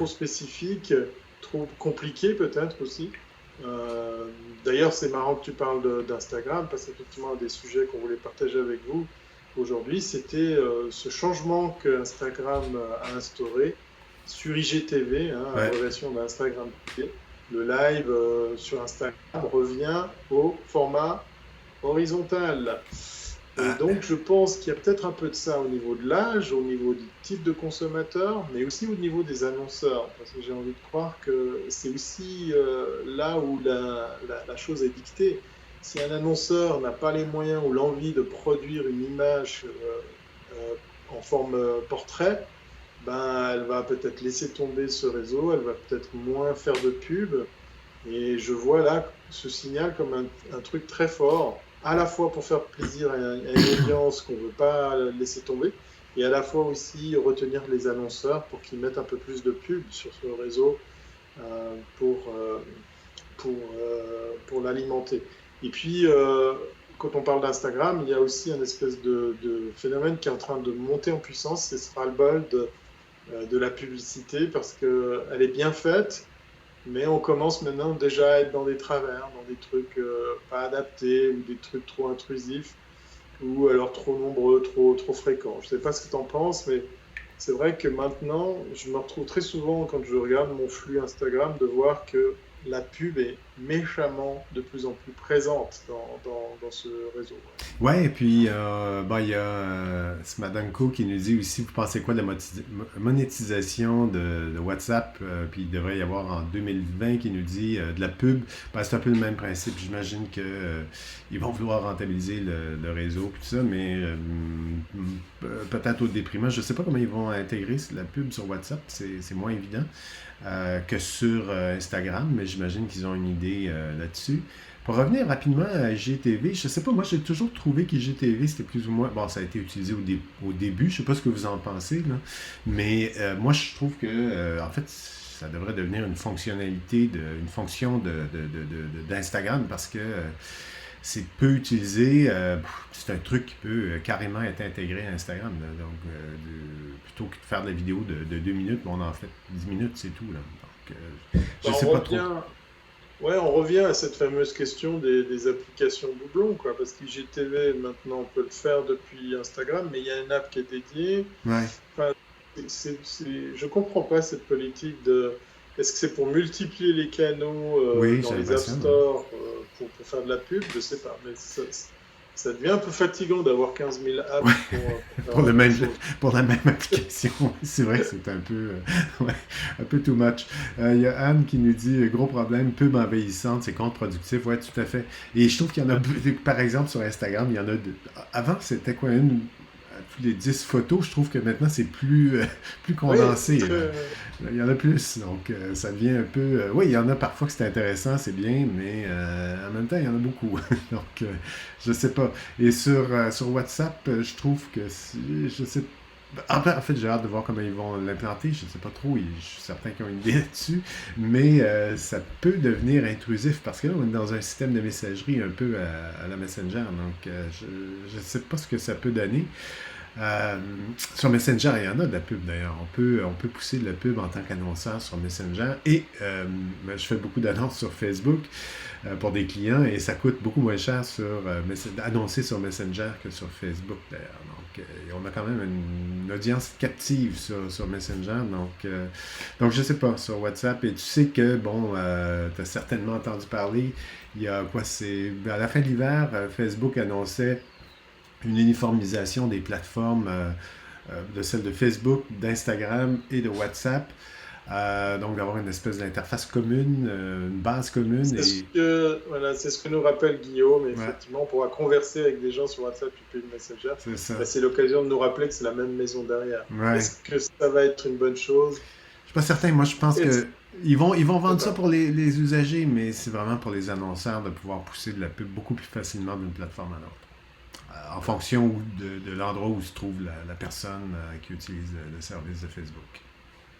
spécifique, trop compliqué peut-être aussi. Euh, D'ailleurs, c'est marrant que tu parles d'Instagram, parce qu'effectivement, un des sujets qu'on voulait partager avec vous aujourd'hui, c'était ce changement que Instagram a instauré sur IGTV, hein, la Ouais. relation d'Instagram TV. Le live sur Instagram revient au format horizontal. Et Ah, donc, je pense qu'il y a peut-être un peu de ça au niveau de l'âge, au niveau du type de consommateur, mais aussi au niveau des annonceurs. Parce que j'ai envie de croire que c'est aussi là où la chose est dictée. Si un annonceur n'a pas les moyens ou l'envie de produire une image en forme portrait, elle va peut-être laisser tomber ce réseau, elle va peut-être moins faire de pub. Et je vois là ce signal comme un truc très fort, à la fois pour faire plaisir à une audience qu'on ne veut pas laisser tomber, et à la fois aussi retenir les annonceurs pour qu'ils mettent un peu plus de pub sur ce réseau euh, pour, euh, pour l'alimenter. Et puis, quand on parle d'Instagram, il y a aussi un espèce de phénomène qui est en train de monter en puissance, c'est ce ras-le-bol de la publicité, parce qu'elle est bien faite, mais on commence maintenant déjà à être dans des travers, dans des trucs pas adaptés, ou des trucs trop intrusifs, ou alors trop nombreux, trop fréquents. Je ne sais pas ce que tu en penses, mais c'est vrai que maintenant, je me retrouve très souvent, quand je regarde mon flux Instagram, de voir que la pub est méchamment de plus en plus présente dans ce réseau. ouais, et puis il y a Smadanko qui nous dit aussi, vous pensez quoi de la monétisation de WhatsApp? Puis il devrait y avoir en 2020 qui nous dit de la pub. C'est un peu le même principe. J'imagine que ils vont vouloir rentabiliser le réseau puis tout ça, mais peut-être au déprimant. Je sais pas comment ils vont intégrer la pub sur WhatsApp. C'est moins évident que sur Instagram, mais j'imagine qu'ils ont une idée là-dessus. Pour revenir rapidement à IGTV, je sais pas, moi j'ai toujours trouvé qu'IGTV c'était plus ou moins. Bon, ça a été utilisé au début, je sais pas ce que vous en pensez, là, mais moi je trouve que, en fait, ça devrait devenir une fonctionnalité, une fonction d'Instagram parce que c'est peu utilisé. C'est un truc qui peut carrément être intégré à Instagram. Là. Donc, plutôt que de faire de la vidéo de 2 minutes, on en fait 10 minutes, c'est tout. Là. Donc, je Bah, sais pas trop. ouais, on revient à cette fameuse question des applications doublons, quoi, parce qu'IGTV, maintenant, on peut le faire depuis Instagram, mais il y a une app qui est dédiée. Ouais. Enfin, je comprends pas cette politique de... Est-ce que c'est pour multiplier les canaux Oui, dans j'ai les App l'impression. Ouais. Store pour faire de la pub? Je sais pas, mais ça devient un peu fatigant d'avoir 15 000 apps pour faire Pour, la le même même, chose. pour la même application. C'est vrai que c'est un peu, ouais, un peu too much. Il y a Anne qui nous dit gros problème, pub envahissante, c'est contre-productif. Ouais, tout à fait. Et je trouve qu'il y en a, par exemple, sur Instagram, il y en a. Avant, c'était quoi, une à tous les 10 photos. Je trouve que maintenant, c'est plus, plus Oui, c'est condensé. Là. très... Il y en a plus. Donc, ça devient un peu. Oui, il y en a parfois que c'est intéressant, c'est bien, mais en même temps, il y en a beaucoup. Donc, je sais pas. Et sur WhatsApp, je trouve que. Je sais en fait, j'ai hâte de voir comment ils vont l'implanter. Je ne sais pas trop. Je suis certain qu'ils ont une idée là-dessus. Mais ça peut devenir intrusif parce que là, on est dans un système de messagerie un peu à la Messenger. Donc, je ne sais pas ce que ça peut donner. Euh, Sur Messenger, il y en a de la pub d'ailleurs. On peut pousser de la pub en tant qu'annonceur sur Messenger. Et je fais beaucoup d'annonces sur Facebook pour des clients et ça coûte beaucoup moins cher annoncer sur Messenger que sur Facebook d'ailleurs. Donc, on a quand même une audience captive sur Messenger. Donc, je sais pas, sur WhatsApp. Et tu sais que, bon, tu as certainement entendu parler, il y a quoi, c'est à la fin de l'hiver, Facebook annonçait une uniformisation des plateformes de celles de Facebook, d'Instagram et de WhatsApp. Donc d'avoir une espèce d'interface commune, une base commune et voilà, c'est ce que nous rappelle Guillaume. Et ouais, effectivement, on pourra converser avec des gens sur WhatsApp et puis Messenger. c'est ça. Bah, c'est l'occasion de nous rappeler que c'est la même maison derrière. Ouais. Est-ce que ça va être une bonne chose? Je suis pas certain. Moi, je pense Est-ce- que ils vont je sais vendre ça pas. pour les usagers, mais c'est vraiment pour les annonceurs de pouvoir pousser de la pub beaucoup plus facilement d'une plateforme à l'autre. En fonction de l'endroit où se trouve la personne qui utilise le service de Facebook.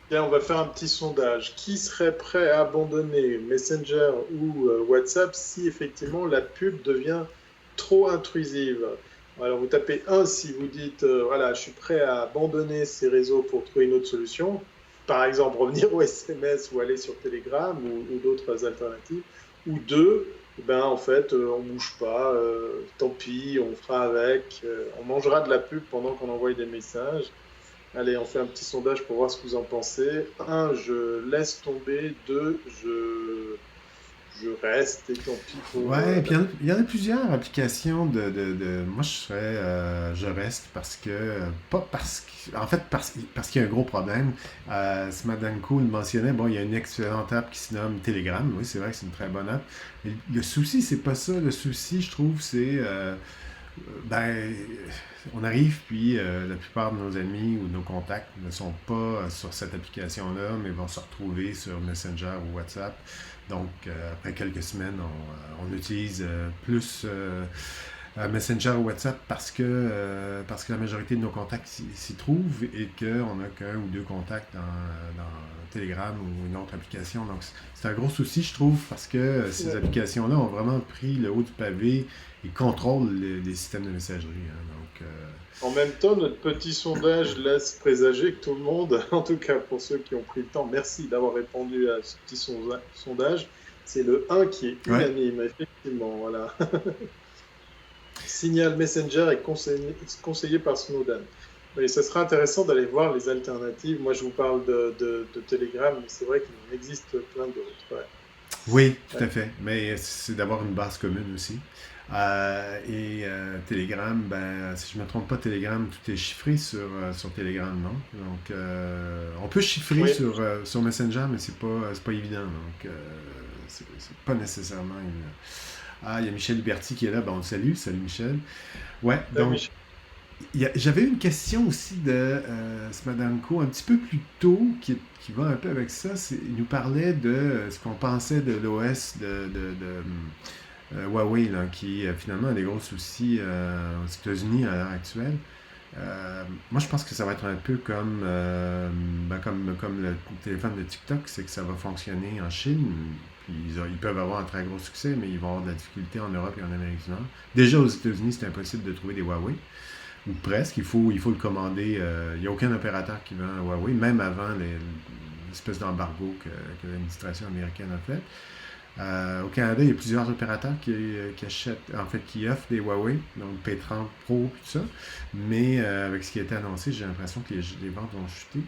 Tiens, on va faire un petit sondage. Qui serait prêt à abandonner Messenger ou WhatsApp si effectivement la pub devient trop intrusive? Alors vous tapez 1 si vous dites voilà, je suis prêt à abandonner ces réseaux pour trouver une autre solution. Par exemple, revenir au SMS ou aller sur Telegram ou d'autres alternatives. Ou 2, ben en fait, on bouge pas, tant pis, on fera avec, on mangera de la pub pendant qu'on envoie des messages. Allez, on fait un petit sondage pour voir ce que vous en pensez. 1, je laisse tomber. 2, je reste et tant pis pour Ouais, puis la... il y en a plusieurs applications moi, je reste parce que, pas parce que, en fait, parce qu'il y a un gros problème. Smadanko le mentionnait, bon, il y a une excellente app qui se nomme Telegram. Oui, c'est vrai que c'est une très bonne app. Mais le souci, c'est pas ça. Le souci, je trouve, c'est, ben, on arrive, puis la plupart de nos amis ou de nos contacts ne sont pas sur cette application-là, mais vont se retrouver sur Messenger ou WhatsApp. Donc, après quelques semaines, on utilise plus Messenger ou WhatsApp parce que la majorité de nos contacts s'y trouvent et qu'on n'a qu'un ou deux contacts dans Telegram ou une autre application. Donc, c'est un gros souci, je trouve, parce que ces Ouais. applications-là ont vraiment pris le haut du pavé et contrôlent les systèmes de messagerie. Hein. Donc, En même temps, notre petit sondage laisse présager que tout le monde, en tout cas pour ceux qui ont pris le temps, merci d'avoir répondu à ce petit sondage. C'est le 1 qui est ouais. unanime, effectivement. Voilà. Signal Messenger est conseillé par Snowden. Oui, ça sera intéressant d'aller voir les alternatives. Moi, je vous parle de Telegram, mais c'est vrai qu'il en existe plein d'autres. Ouais. Oui, tout Ouais. à fait. Mais c'est d'avoir une base commune aussi. Telegram, ben, si je ne me trompe pas, Telegram, tout est chiffré sur Telegram, non? Donc, on peut chiffrer Oui, sur Messenger, mais c'est pas évident. Donc, c'est pas nécessairement une. Ah, il y a Michel Liberti qui est là. Ben, on le salue. Salut Michel. Ouais, donc, Michel. j'avais une question aussi de Smadanko un petit peu plus tôt qui va un peu avec ça. Il nous parlait de ce qu'on pensait de l'OS de Huawei, là, qui finalement a des gros soucis aux États-Unis à l'heure actuelle. Moi, je pense que ça va être un peu comme le téléphone de TikTok, c'est que ça va fonctionner en Chine. Puis ils peuvent avoir un très gros succès, mais ils vont avoir de la difficulté en Europe et en Amérique du Nord. Déjà aux États-Unis, c'est impossible de trouver des Huawei, ou presque. Il faut le commander. Il n'y a aucun opérateur qui vend un Huawei, même avant l'espèce d'embargo que l'administration américaine a fait. Au Canada, il y a plusieurs opérateurs qui achètent, en fait, qui offrent des Huawei, donc P30 Pro, tout ça. Mais avec ce qui a été annoncé, j'ai l'impression que les ventes vont chuter.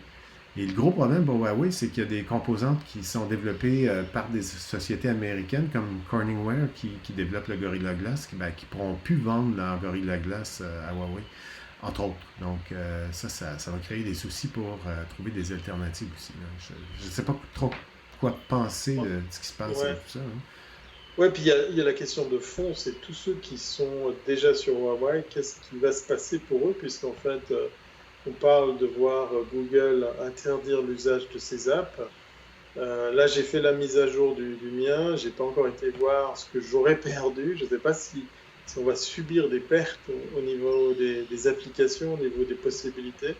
Et le gros problème pour Huawei, c'est qu'il y a des composantes qui sont développées par des sociétés américaines comme Corningware qui développent le Gorilla Glass, qui ne pourront plus vendre leur Gorilla Glass à Huawei, entre autres. Donc ça va créer des soucis pour trouver des alternatives aussi, là. Je ne sais pas trop quoi penser de ce qui se passe avec Ouais. tout ça, hein. Ouais, puis il y a la question de fond, c'est tous ceux qui sont déjà sur Huawei, qu'est-ce qui va se passer pour eux, puisqu'en fait, on parle de voir Google interdire l'usage de ces apps. Là, j'ai fait la mise à jour du mien, j'ai pas encore été voir ce que j'aurais perdu. Je ne sais pas si on va subir des pertes au niveau des applications, au niveau des possibilités.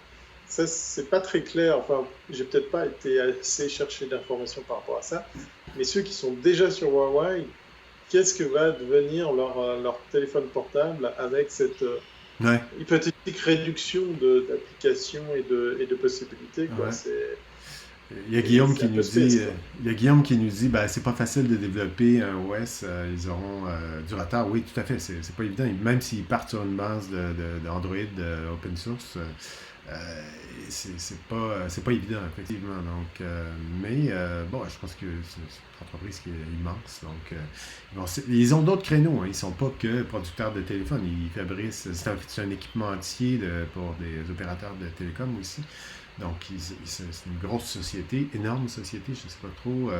Ça, c'est pas très clair. Enfin, j'ai peut-être pas été assez chercher d'informations par rapport à ça. Mais ceux qui sont déjà sur Huawei, qu'est-ce que va devenir leur téléphone portable avec cette Ouais, hypothétique réduction d'applications et de possibilités, quoi. ouais. C'est Il y a Guillaume c'est qui un peu nous dit, space, quoi. ben, c'est pas facile de développer un OS, ils auront du retard. Oui, tout à fait, c'est pas évident. Même s'ils partent sur une base d'Android open source, euh, c'est pas évident, effectivement. Donc, bon, je pense que c'est une entreprise qui est immense. Donc, ils ont d'autres créneaux, hein. Ils sont pas que producteurs de téléphone. Ils fabriquent, c'est un équipement entier pour des opérateurs de télécom aussi. Donc, c'est une grosse société, énorme société, je ne sais pas trop.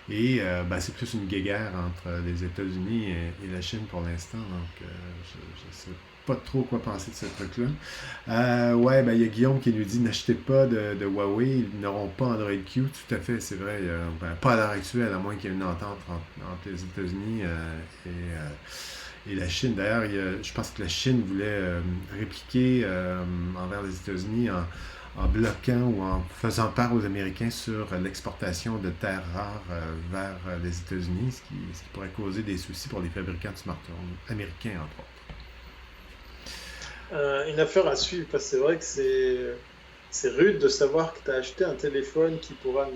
Ben, c'est plus une guéguerre entre les États-Unis et la Chine pour l'instant. Donc, je ne sais pas trop quoi penser de ce truc-là. Ouais, ben, il y a Guillaume qui nous dit n'achetez pas de Huawei, ils n'auront pas Android Q. Tout à fait, c'est vrai. Ben, pas à l'heure actuelle, à moins qu'il y ait une entente entre les États-Unis et la Chine. D'ailleurs, je pense que la Chine voulait répliquer envers les États-Unis en bloquant ou en faisant part aux Américains sur l'exportation de terres rares vers les États-Unis, ce qui pourrait causer des soucis pour les fabricants de smartphones américains, entre autres. Une affaire à suivre, parce que c'est vrai que c'est rude de savoir que tu as acheté un téléphone qui pourrait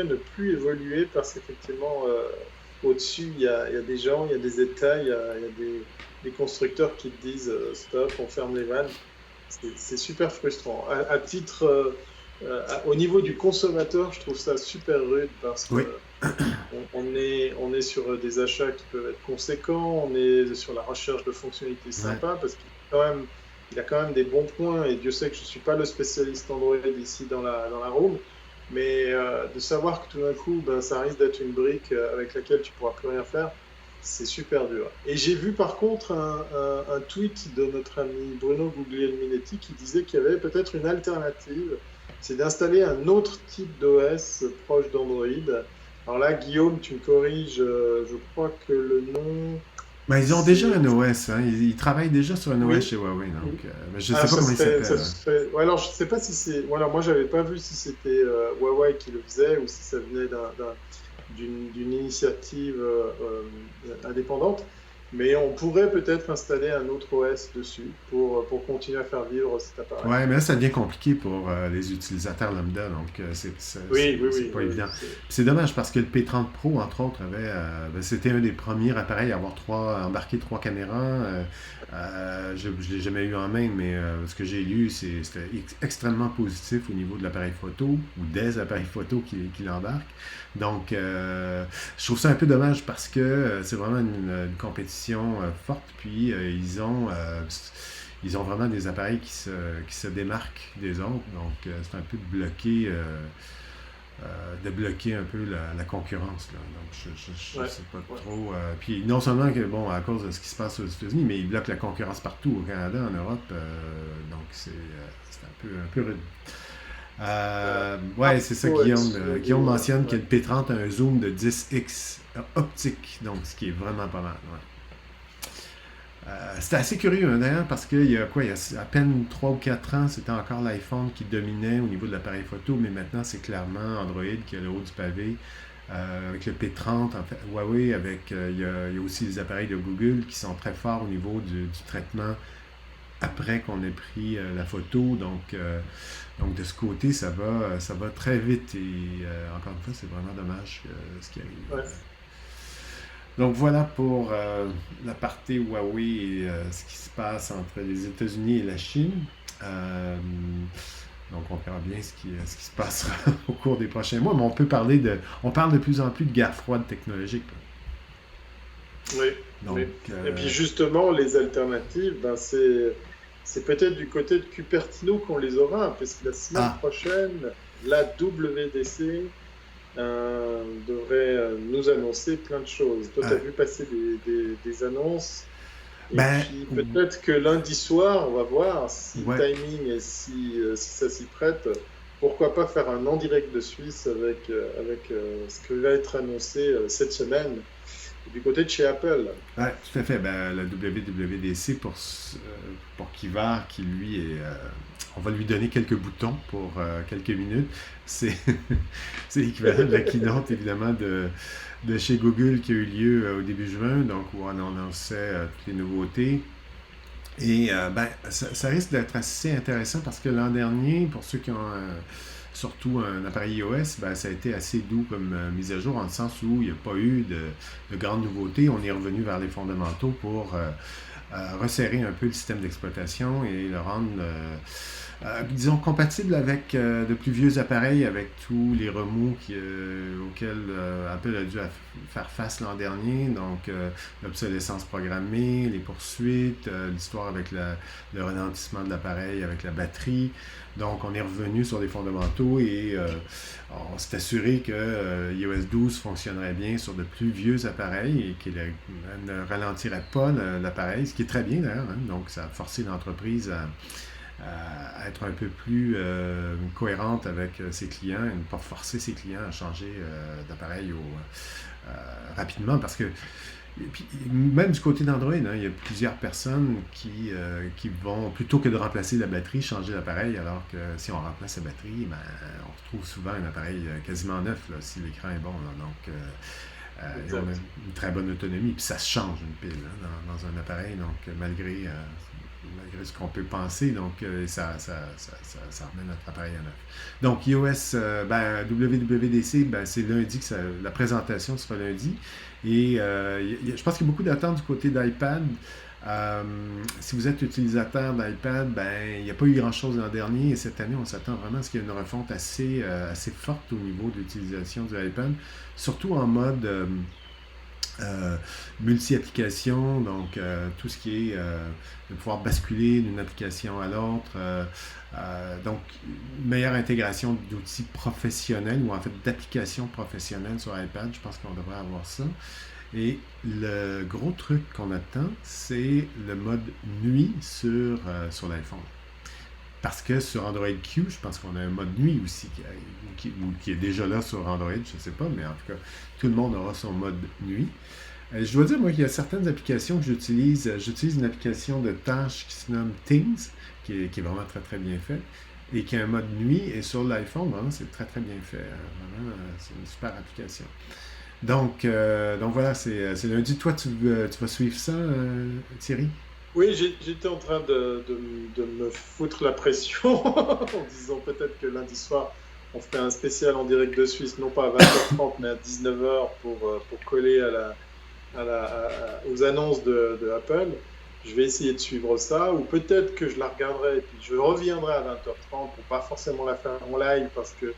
ne plus évoluer parce qu'effectivement, au-dessus, il y a des gens, il y a des États, il y a des constructeurs qui te disent stop, on ferme les vannes. C'est super frustrant. À titre, au niveau du consommateur, je trouve ça super rude parce que Oui, on est sur des achats qui peuvent être conséquents, on est sur la recherche de fonctionnalités ouais. sympas parce il a quand même des bons points et Dieu sait que je ne suis pas le spécialiste Android ici dans la room, mais de savoir que tout d'un coup, ben, ça risque d'être une brique avec laquelle tu ne pourras plus rien faire, c'est super dur. Et j'ai vu par contre un tweet de notre ami Bruno Guglielminetti qui disait qu'il y avait peut-être une alternative, c'est d'installer un autre type d'OS proche d'Android. Alors là, Guillaume, tu me corriges, je crois que le nom, Ben, ils ont déjà c'est... un OS, hein. Ils travaillent déjà sur un OS Oui. chez Huawei, donc mais je ne Ah, sais pas ça comment il serait, ça s'appelle, hein. serait... Ouais, alors, je sais pas si c'est... Voilà, moi, j'avais pas vu si c'était Huawei qui le faisait ou si ça venait d'une initiative indépendante. Mais on pourrait peut-être installer un autre OS dessus pour continuer à faire vivre cet appareil. Ouais, mais là, ça devient compliqué pour les utilisateurs lambda, donc Oui, oui, c'est oui, pas oui. évident. Puis c'est dommage parce que le P30 Pro, entre autres, ben, c'était un des premiers appareils à avoir embarqué trois caméras. Je ne l'ai jamais eu en main, mais ce que j'ai lu, c'était extrêmement positif au niveau de l'appareil photo ou des appareils photo qui l'embarquent. Donc, je trouve ça un peu dommage parce que c'est vraiment une compétition forte. Puis, ils ont vraiment des appareils qui se démarquent des autres. Donc, c'est un peu de bloquer un peu la concurrence, là. Donc, je Ouais, sais pas ouais. trop. Puis, non seulement que, bon, à cause de ce qui se passe aux États-Unis, mais ils bloquent la concurrence partout, au Canada, en Europe. Donc, c'est un peu rude. Ouais, c'est ça, Guillaume. iOS, Guillaume mentionne que ouais. le P30 a un zoom de 10x optique, donc ce qui est vraiment pas mal. Ouais. C'était assez curieux, hein, d'ailleurs, parce qu'il y a quoi, il y a à peine 3 ou 4 ans, c'était encore l'iPhone qui dominait au niveau de l'appareil photo, mais maintenant c'est clairement Android qui a le haut du pavé. Avec le P30, en fait, Huawei, il y a aussi les appareils de Google qui sont très forts au niveau du traitement après qu'on ait pris la photo. Donc de ce côté, ça va très vite. Et encore une fois, c'est vraiment dommage ce qui arrive. Ouais. Donc voilà pour la partie Huawei et ce qui se passe entre les États-Unis et la Chine. Euh, donc on verra bien ce qui se passera au cours des prochains mois. Mais on parle de plus en plus de guerre froide technologique. Oui, Donc oui. Et puis justement, les alternatives, ben c'est peut-être du côté de Cupertino qu'on les aura, parce que la semaine ah prochaine, la WDC devrait nous annoncer plein de choses. Toi, tu as euh, vu passer des annonces, et ben puis peut-être que lundi soir, on va voir si le ouais. timing et si ça s'y prête. Pourquoi pas faire un en direct de Suisse avec ce qui va être annoncé cette semaine du côté de chez Apple. Ouais, tout à fait. Ben, la WWDC pour Kivar, qui lui est. On va lui donner quelques boutons pour quelques minutes. C'est c'est l'équivalent de la keynote, évidemment, de chez Google qui a eu lieu au début juin, donc où on annonçait toutes les nouveautés. Et ben, ça risque d'être assez intéressant parce que l'an dernier, pour ceux qui ont surtout un appareil iOS, ben, ça a été assez doux comme mise à jour, en le sens où il n'y a pas eu de grandes nouveautés. On est revenu vers les fondamentaux pour resserrer un peu le système d'exploitation et le rendre, disons, compatible avec de plus vieux appareils, avec tous les remous auxquels Apple a dû faire face l'an dernier. Donc, l'obsolescence programmée, les poursuites, l'histoire avec le ralentissement de l'appareil, avec la batterie. Donc, on est revenu sur les fondamentaux et on s'est assuré que iOS 12 fonctionnerait bien sur de plus vieux appareils et qu'il ne ralentirait pas l'appareil, ce qui est très bien d'ailleurs, hein. Donc, ça a forcé l'entreprise à être un peu plus cohérente avec ses clients et ne pas forcer ses clients à changer d'appareil rapidement parce que et puis, même du côté d'Android, hein, il y a plusieurs personnes qui vont, plutôt que de remplacer la batterie, changer l'appareil, alors que si on remplace la batterie, ben, on retrouve souvent un appareil quasiment neuf là, si l'écran est bon. Là. Donc, et on a Exact. une très bonne autonomie, puis ça se change une pile hein, dans un appareil, donc malgré ce qu'on peut penser, donc ça remet notre appareil à neuf. Donc iOS, ben, WWDC, ben, c'est lundi la présentation sera lundi. Et je pense qu'il y a beaucoup d'attentes du côté d'iPad. Euh, Si vous êtes utilisateur d'iPad, ben, il n'y a pas eu grand-chose l'an dernier et cette année, on s'attend vraiment à ce qu'il y ait une refonte assez forte au niveau de l'utilisation du iPad, surtout en mode euh, multi-application, donc tout ce qui est de pouvoir basculer d'une application à l'autre. Donc, une meilleure intégration d'outils professionnels ou en fait d'applications professionnelles sur iPad, je pense qu'on devrait avoir ça. Et le gros truc qu'on attend, c'est le mode nuit sur l'iPhone. Parce que sur Android Q, je pense qu'on a un mode nuit aussi qui est déjà là sur Android, je ne sais pas, mais en tout cas, tout le monde aura son mode nuit. Je dois dire, moi, qu'il y a certaines applications que j'utilise. J'utilise une application de tâches qui se nomme Things, qui est vraiment très, très bien faite, et qui a un mode nuit. Et sur l'iPhone, vraiment, c'est très, très bien fait. Vraiment, c'est une super application. Donc voilà, c'est lundi. Toi, tu vas suivre ça, Thierry? Oui, j'étais en train de me foutre la pression en disant peut-être que lundi soir, on ferait un spécial en direct de Suisse, non pas à 20h30, mais à 19h pour coller aux annonces de Apple. Je vais essayer de suivre ça, ou peut-être que je la regarderai et puis je reviendrai à 20h30 pour pas forcément la faire en live parce que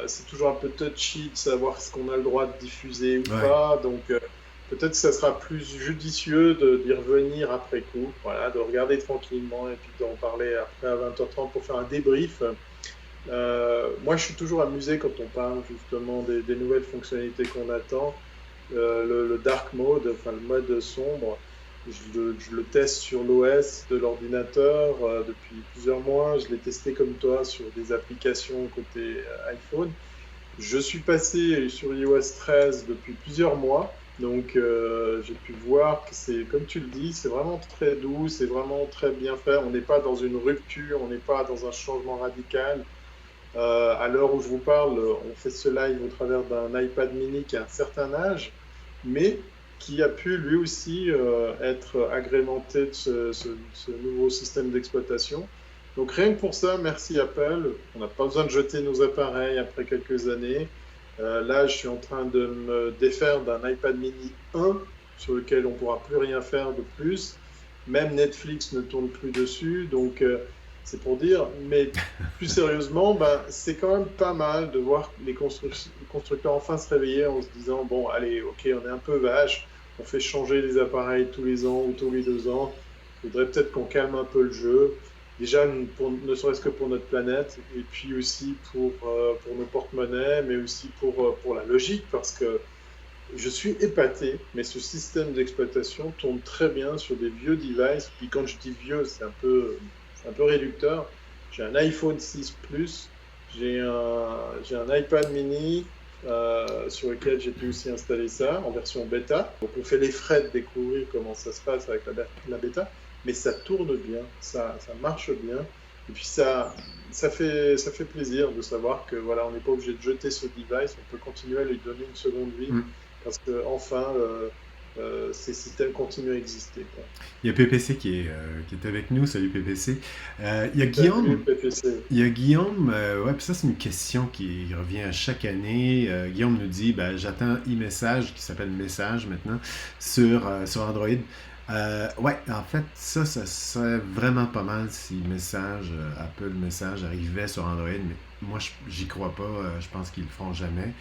c'est toujours un peu touchy de savoir ce qu'on a le droit de diffuser ou Ouais. pas. Donc peut-être que ça sera plus judicieux d'y revenir après coup, voilà, de regarder tranquillement et puis d'en parler après à 20h30 pour faire un débrief. Moi, je suis toujours amusé quand on parle justement des nouvelles fonctionnalités qu'on attend. Le dark mode, enfin le mode sombre, je le teste sur l'OS de l'ordinateur depuis plusieurs mois. Je l'ai testé comme toi sur des applications côté iPhone. Je suis passé sur iOS 13 depuis plusieurs mois. Donc, j'ai pu voir que c'est, comme tu le dis, c'est vraiment très doux, c'est vraiment très bien fait. On n'est pas dans une rupture, on n'est pas dans un changement radical. À l'heure où je vous parle, on fait ce live au travers d'un iPad mini qui a un certain âge, mais qui a pu lui aussi être agrémenté de ce nouveau système d'exploitation. Donc rien que pour ça, merci Apple. On n'a pas besoin de jeter nos appareils après quelques années. Là, je suis en train de me défaire d'un iPad mini 1 sur lequel on ne pourra plus rien faire de plus. Même Netflix ne tourne plus dessus. Donc, c'est pour dire, mais plus sérieusement, ben, c'est quand même pas mal de voir les constructeurs enfin se réveiller en se disant, bon, allez, ok, on est un peu vache, on fait changer les appareils tous les ans ou tous les 2 ans. Il faudrait peut-être qu'on calme un peu le jeu. Déjà, ne serait-ce que pour notre planète, et puis aussi pour nos porte-monnaies, mais aussi pour la logique, parce que je suis épaté, mais ce système d'exploitation tourne très bien sur des vieux devices. Puis quand je dis vieux, c'est un peu réducteur. J'ai un iPhone 6 Plus, j'ai un iPad mini sur lequel j'ai pu aussi installer ça en version bêta. Donc on fait les frais de découvrir comment ça se passe avec la bêta, mais ça tourne bien, ça marche bien. Et puis ça fait plaisir de savoir que voilà, on n'est pas obligé de jeter ce device, on peut continuer à lui donner une seconde vie Mm. parce que enfin ces systèmes continuent à exister, quoi. Il y a PPC qui est avec nous. Salut PPC. Il y a Salut Guillaume. PPC. Il y a Guillaume, ouais, puis ça c'est une question qui revient à chaque année. Guillaume nous dit, ben, j'attends e-message, qui s'appelle Message maintenant, sur Android. Ouais, en fait, ça serait vraiment pas mal si Message, Apple Message arrivait sur Android, mais moi j'y crois pas, je pense qu'ils le feront jamais.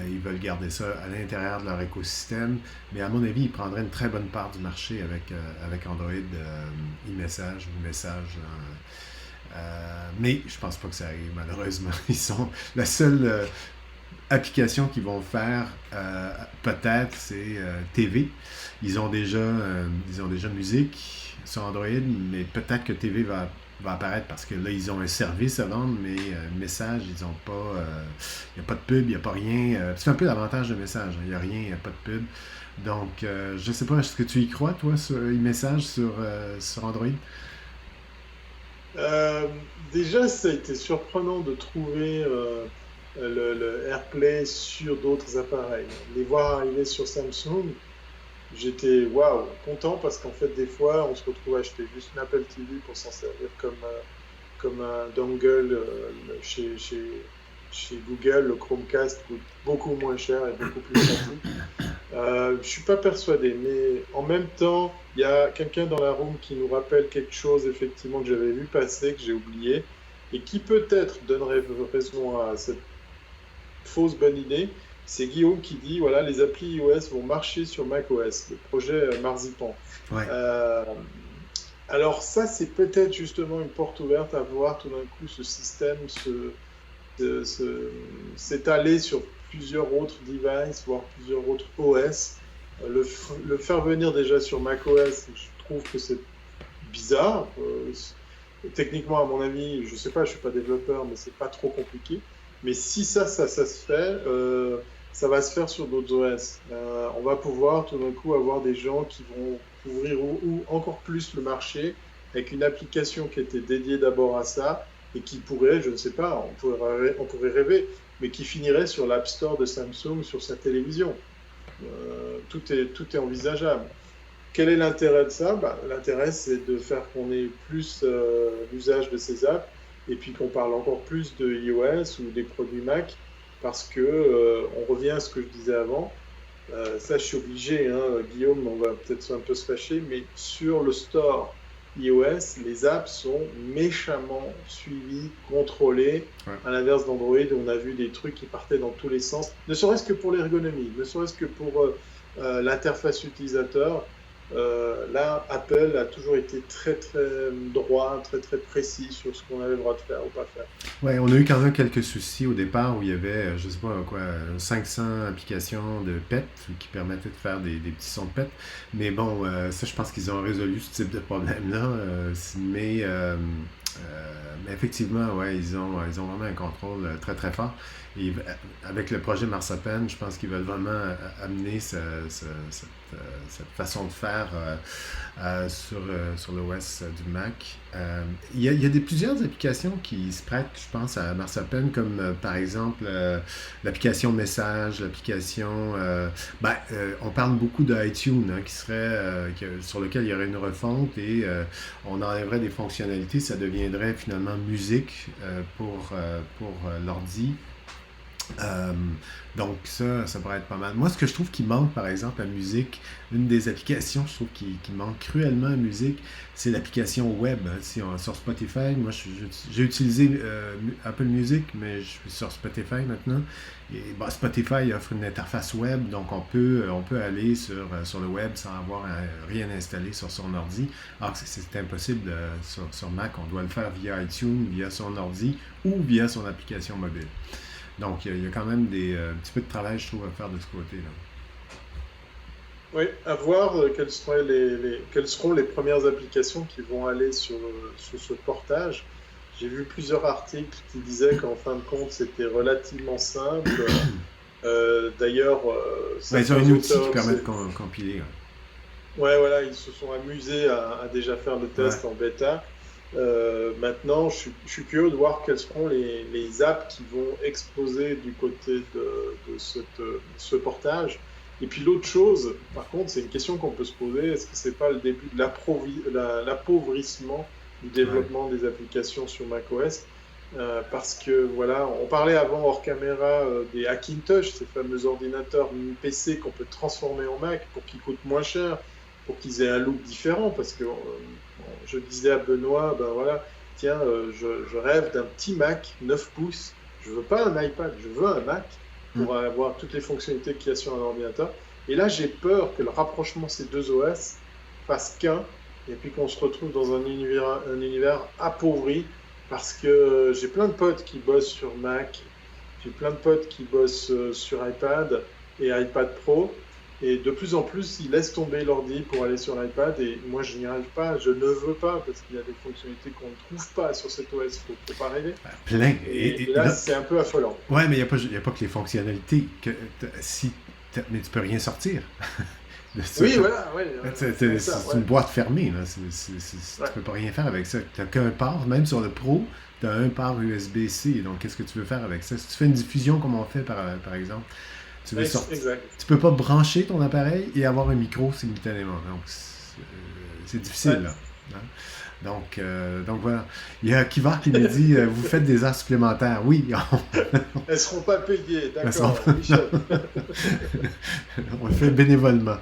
Ils veulent garder ça à l'intérieur de leur écosystème, mais à mon avis, ils prendraient une très bonne part du marché avec Android e-message ou message. Mais je pense pas que ça arrive, malheureusement. Ils sont la seule application qu'ils vont faire, peut-être, c'est TV. Ils ont déjà musique sur Android, mais peut-être que TV va apparaître parce que là, ils ont un service à vendre, mais message, ils ont pas. Il n'y a pas de pub, il n'y a pas rien. C'est un peu l'avantage de message. Il n'y a rien, il n'y a pas de pub. Donc, je sais pas, est-ce que tu y crois, toi, sur e-message sur Android? Euh, Déjà, ça a été surprenant de trouver le AirPlay sur d'autres appareils. Les voir arriver sur Samsung, j'étais waouh, content parce qu'en fait, des fois, on se retrouve à acheter juste une Apple TV pour s'en servir comme un dongle chez Google. Le Chromecast coûte beaucoup moins cher et beaucoup plus pratique. Je suis pas persuadé, mais en même temps, il y a quelqu'un dans la room qui nous rappelle quelque chose effectivement que j'avais vu passer, que j'ai oublié, et qui peut-être donnerait raison à cette fausse bonne idée. C'est Guillaume qui dit, voilà, les applis iOS vont marcher sur macOS, le projet Marzipan. Ouais. Euh, alors ça, c'est peut-être justement une porte ouverte à voir tout d'un coup ce système se- se- s'étaler sur plusieurs autres devices, voire plusieurs autres OS. Le faire venir déjà sur macOS, je trouve que c'est bizarre. Techniquement, à mon avis, je sais pas, je suis pas développeur, mais c'est pas trop compliqué. Mais si ça se fait, ça va se faire sur d'autres OS. On va pouvoir tout d'un coup avoir des gens qui vont ouvrir ou encore plus le marché avec une application qui était dédiée d'abord à ça et qui pourrait, je ne sais pas, on pourrait rêver, mais qui finirait sur l'App Store de Samsung sur sa télévision. Tout est envisageable. Quel est l'intérêt de ça? Bah, l'intérêt, c'est de faire qu'on ait plus l'usage de ces apps et puis qu'on parle encore plus de iOS ou des produits Mac parce que on revient à ce que je disais avant. Ça, je suis obligé, hein, Guillaume, on va peut-être un peu se fâcher, mais sur le store iOS, les apps sont méchamment suivies, contrôlées, Ouais. à l'inverse d'Android où on a vu des trucs qui partaient dans tous les sens, ne serait-ce que pour l'ergonomie, ne serait-ce que pour l'interface utilisateur. Là, Apple a toujours été très très droit, très très précis sur ce qu'on avait le droit de faire ou pas faire. Ouais, on a eu quand même quelques soucis au départ où il y avait, je sais pas quoi, 500 applications de PET qui permettaient de faire des petits sons de PET. Mais bon, ça, je pense qu'ils ont résolu ce type de problème-là. Mais Mais effectivement, ouais, ils ont vraiment un contrôle très très fort. Et avec le projet Marsapen, je pense qu'ils veulent vraiment amener cette façon de faire sur l'OS du Mac. Il y a plusieurs applications qui se prêtent, je pense, à Marsapen, comme par exemple l'application Message, l'application... on parle beaucoup d'iTunes, hein, sur lequel il y aurait une refonte et on enlèverait des fonctionnalités, ça deviendrait finalement musique pour l'ordi. Euh, donc ça pourrait être pas mal. Moi, ce que je trouve qui manque, par exemple, à musique, une des applications, je trouve qui manque cruellement à musique, c'est l'application web. Sur Spotify, moi, j'ai utilisé Apple Music, mais je suis sur Spotify maintenant. Et Spotify offre une interface web, donc on peut aller sur le web sans avoir rien installé sur son ordi. Alors que c'est impossible sur Mac, on doit le faire via iTunes, via son ordi ou via son application mobile. Donc, il y a quand même un petit peu de travail, je trouve, à faire de ce côté-là. Oui, à voir quelles seront les premières applications qui vont aller sur ce portage. J'ai vu plusieurs articles qui disaient qu'en fin de compte, c'était relativement simple. D'ailleurs, Ils ont certains un outil qui auteurs, permet de compiler. ouais, voilà, ils se sont amusés à déjà faire le Ouais. test en bêta. Maintenant, je suis curieux de voir quelles seront les apps qui vont exploser du côté de ce portage. Et puis l'autre chose, par contre, c'est une question qu'on peut se poser, est-ce que c'est pas le début de l'appauvrissement du Ouais. développement des applications sur macOS? Parce que voilà, on parlait avant hors caméra des Hackintosh, ces fameux ordinateurs PC qu'on peut transformer en Mac pour qu'ils coûtent moins cher, pour qu'ils aient un look différent. Parce que je disais à Benoît, ben voilà, tiens, je rêve d'un petit Mac 9 pouces. Je veux pas un iPad, je veux un Mac Mm. pour avoir toutes les fonctionnalités qu'il y a sur un ordinateur. Et là, j'ai peur que le rapprochement de ces deux OS fasse qu'un, et puis qu'on se retrouve dans un univers appauvri, parce que j'ai plein de potes qui bossent sur Mac, j'ai plein de potes qui bossent sur iPad et iPad Pro, et de plus en plus, ils laissent tomber l'ordi pour aller sur l'iPad, et moi, je n'y arrive pas, je ne veux pas, parce qu'il y a des fonctionnalités qu'on ne trouve pas sur cet OS, faut pas rêver. Plein. Et là, c'est un peu affolant. Ouais, mais il y a pas que les fonctionnalités. Mais tu peux rien sortir. De ça, Oui, voilà, ouais, c'est ça, c'est ouais. une boîte fermée. Là. Ouais. Tu peux pas rien faire avec ça. Tu n'as qu'un port, même sur le Pro, tu as un port USB-C. Donc, qu'est-ce que tu veux faire avec ça? Si tu fais une diffusion comme on fait, par exemple, tu veux sortir. Exact. Tu peux pas brancher ton appareil et avoir un micro simultanément. Donc, c'est difficile, Ouais. là. Hein? Donc voilà. Il y a Kivar qui nous dit vous faites des heures supplémentaires. Oui, Elles seront pas payées, elles sont- d'accord, Michel. on le fait bénévolement.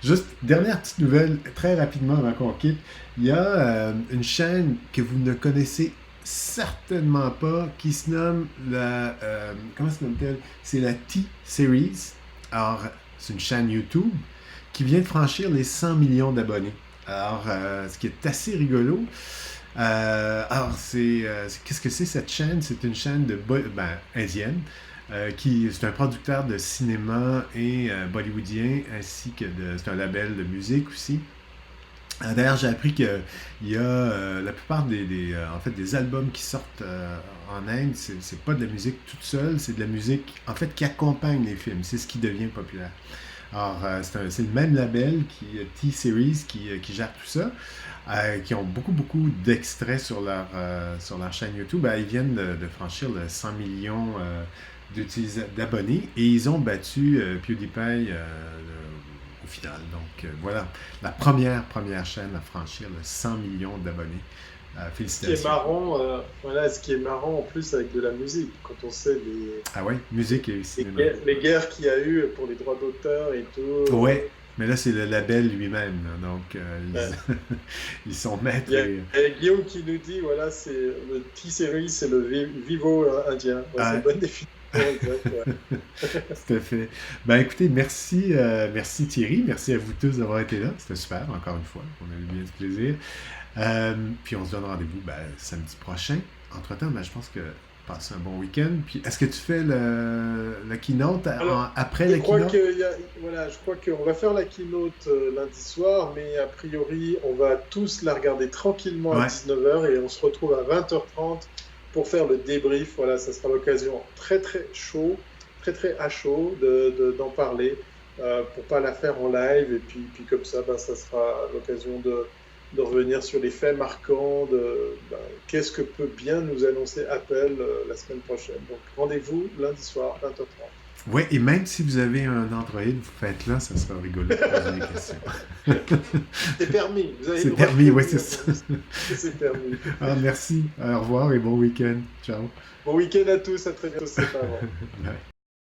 Juste, dernière petite nouvelle, très rapidement avant qu'on quitte. Il y a une chaîne que vous ne connaissez certainement pas qui se nomme comment se nomme-t-elle? C'est la T-Series. Alors, c'est une chaîne YouTube qui vient de franchir les 100 millions d'abonnés. Alors, ce qui est assez rigolo. Alors, qu'est-ce que c'est cette chaîne? C'est une chaîne indienne. C'est un producteur de cinéma et bollywoodien, ainsi que c'est un label de musique aussi. D'ailleurs, j'ai appris qu'il y a la plupart en fait, des albums qui sortent en Inde, c'est pas de la musique toute seule, c'est de la musique en fait qui accompagne les films. C'est ce qui devient populaire. Alors, c'est le même label T-Series qui gère tout ça, qui ont beaucoup, beaucoup d'extraits sur leur chaîne YouTube. Ils viennent de franchir le 100 millions d'abonnés et ils ont battu PewDiePie au final. Donc, voilà, la première chaîne à franchir le 100 millions d'abonnés. Ce qui est Félicitations. marrant, voilà, ce qui est marrant en plus avec de la musique, quand on sait Ah ouais, musique et cinéma. les guerres qu'il y a eu pour les droits d'auteur et tout. Ouais, mais là, c'est le label lui-même. Là. Donc, Ouais. ils sont maîtres. Il y a Guillaume qui nous dit, voilà, c'est le T-Series, c'est le Vivo indien. Ouais, c'est Ah, une bonne définition, exact. Ouais. tout à fait. Ben écoutez, merci Thierry, merci à vous tous d'avoir été là. C'était super, encore une fois. On a eu bien du plaisir. Puis on se donne rendez-vous samedi prochain. Entre-temps, je pense que Passe un bon week-end. Puis, est-ce que tu fais la keynote Alors, après je la crois keynote? voilà, je crois qu'on va faire la keynote lundi soir, mais a priori, on va tous la regarder tranquillement à Ouais. 19h et on se retrouve à 20h30 pour faire le débrief. Voilà, ça sera l'occasion très très chaud, très très à chaud d'en parler pour pas la faire en live. Et puis comme ça, ben, ça sera l'occasion de revenir sur les faits marquants de ben, qu'est-ce que peut bien nous annoncer Apple la semaine prochaine. Donc rendez-vous lundi soir, 20h30. Ouais, et même si vous avez un Android, vous faites là, ça sera rigolo de poser des questions. C'est permis, vous avez le C'est droit de permis, ouais, poser c'est la ça. question. C'est permis. Ah, merci. Au revoir et bon week-end. Ciao. Bon week-end à tous, à très bientôt, c'est pas avant. Bye.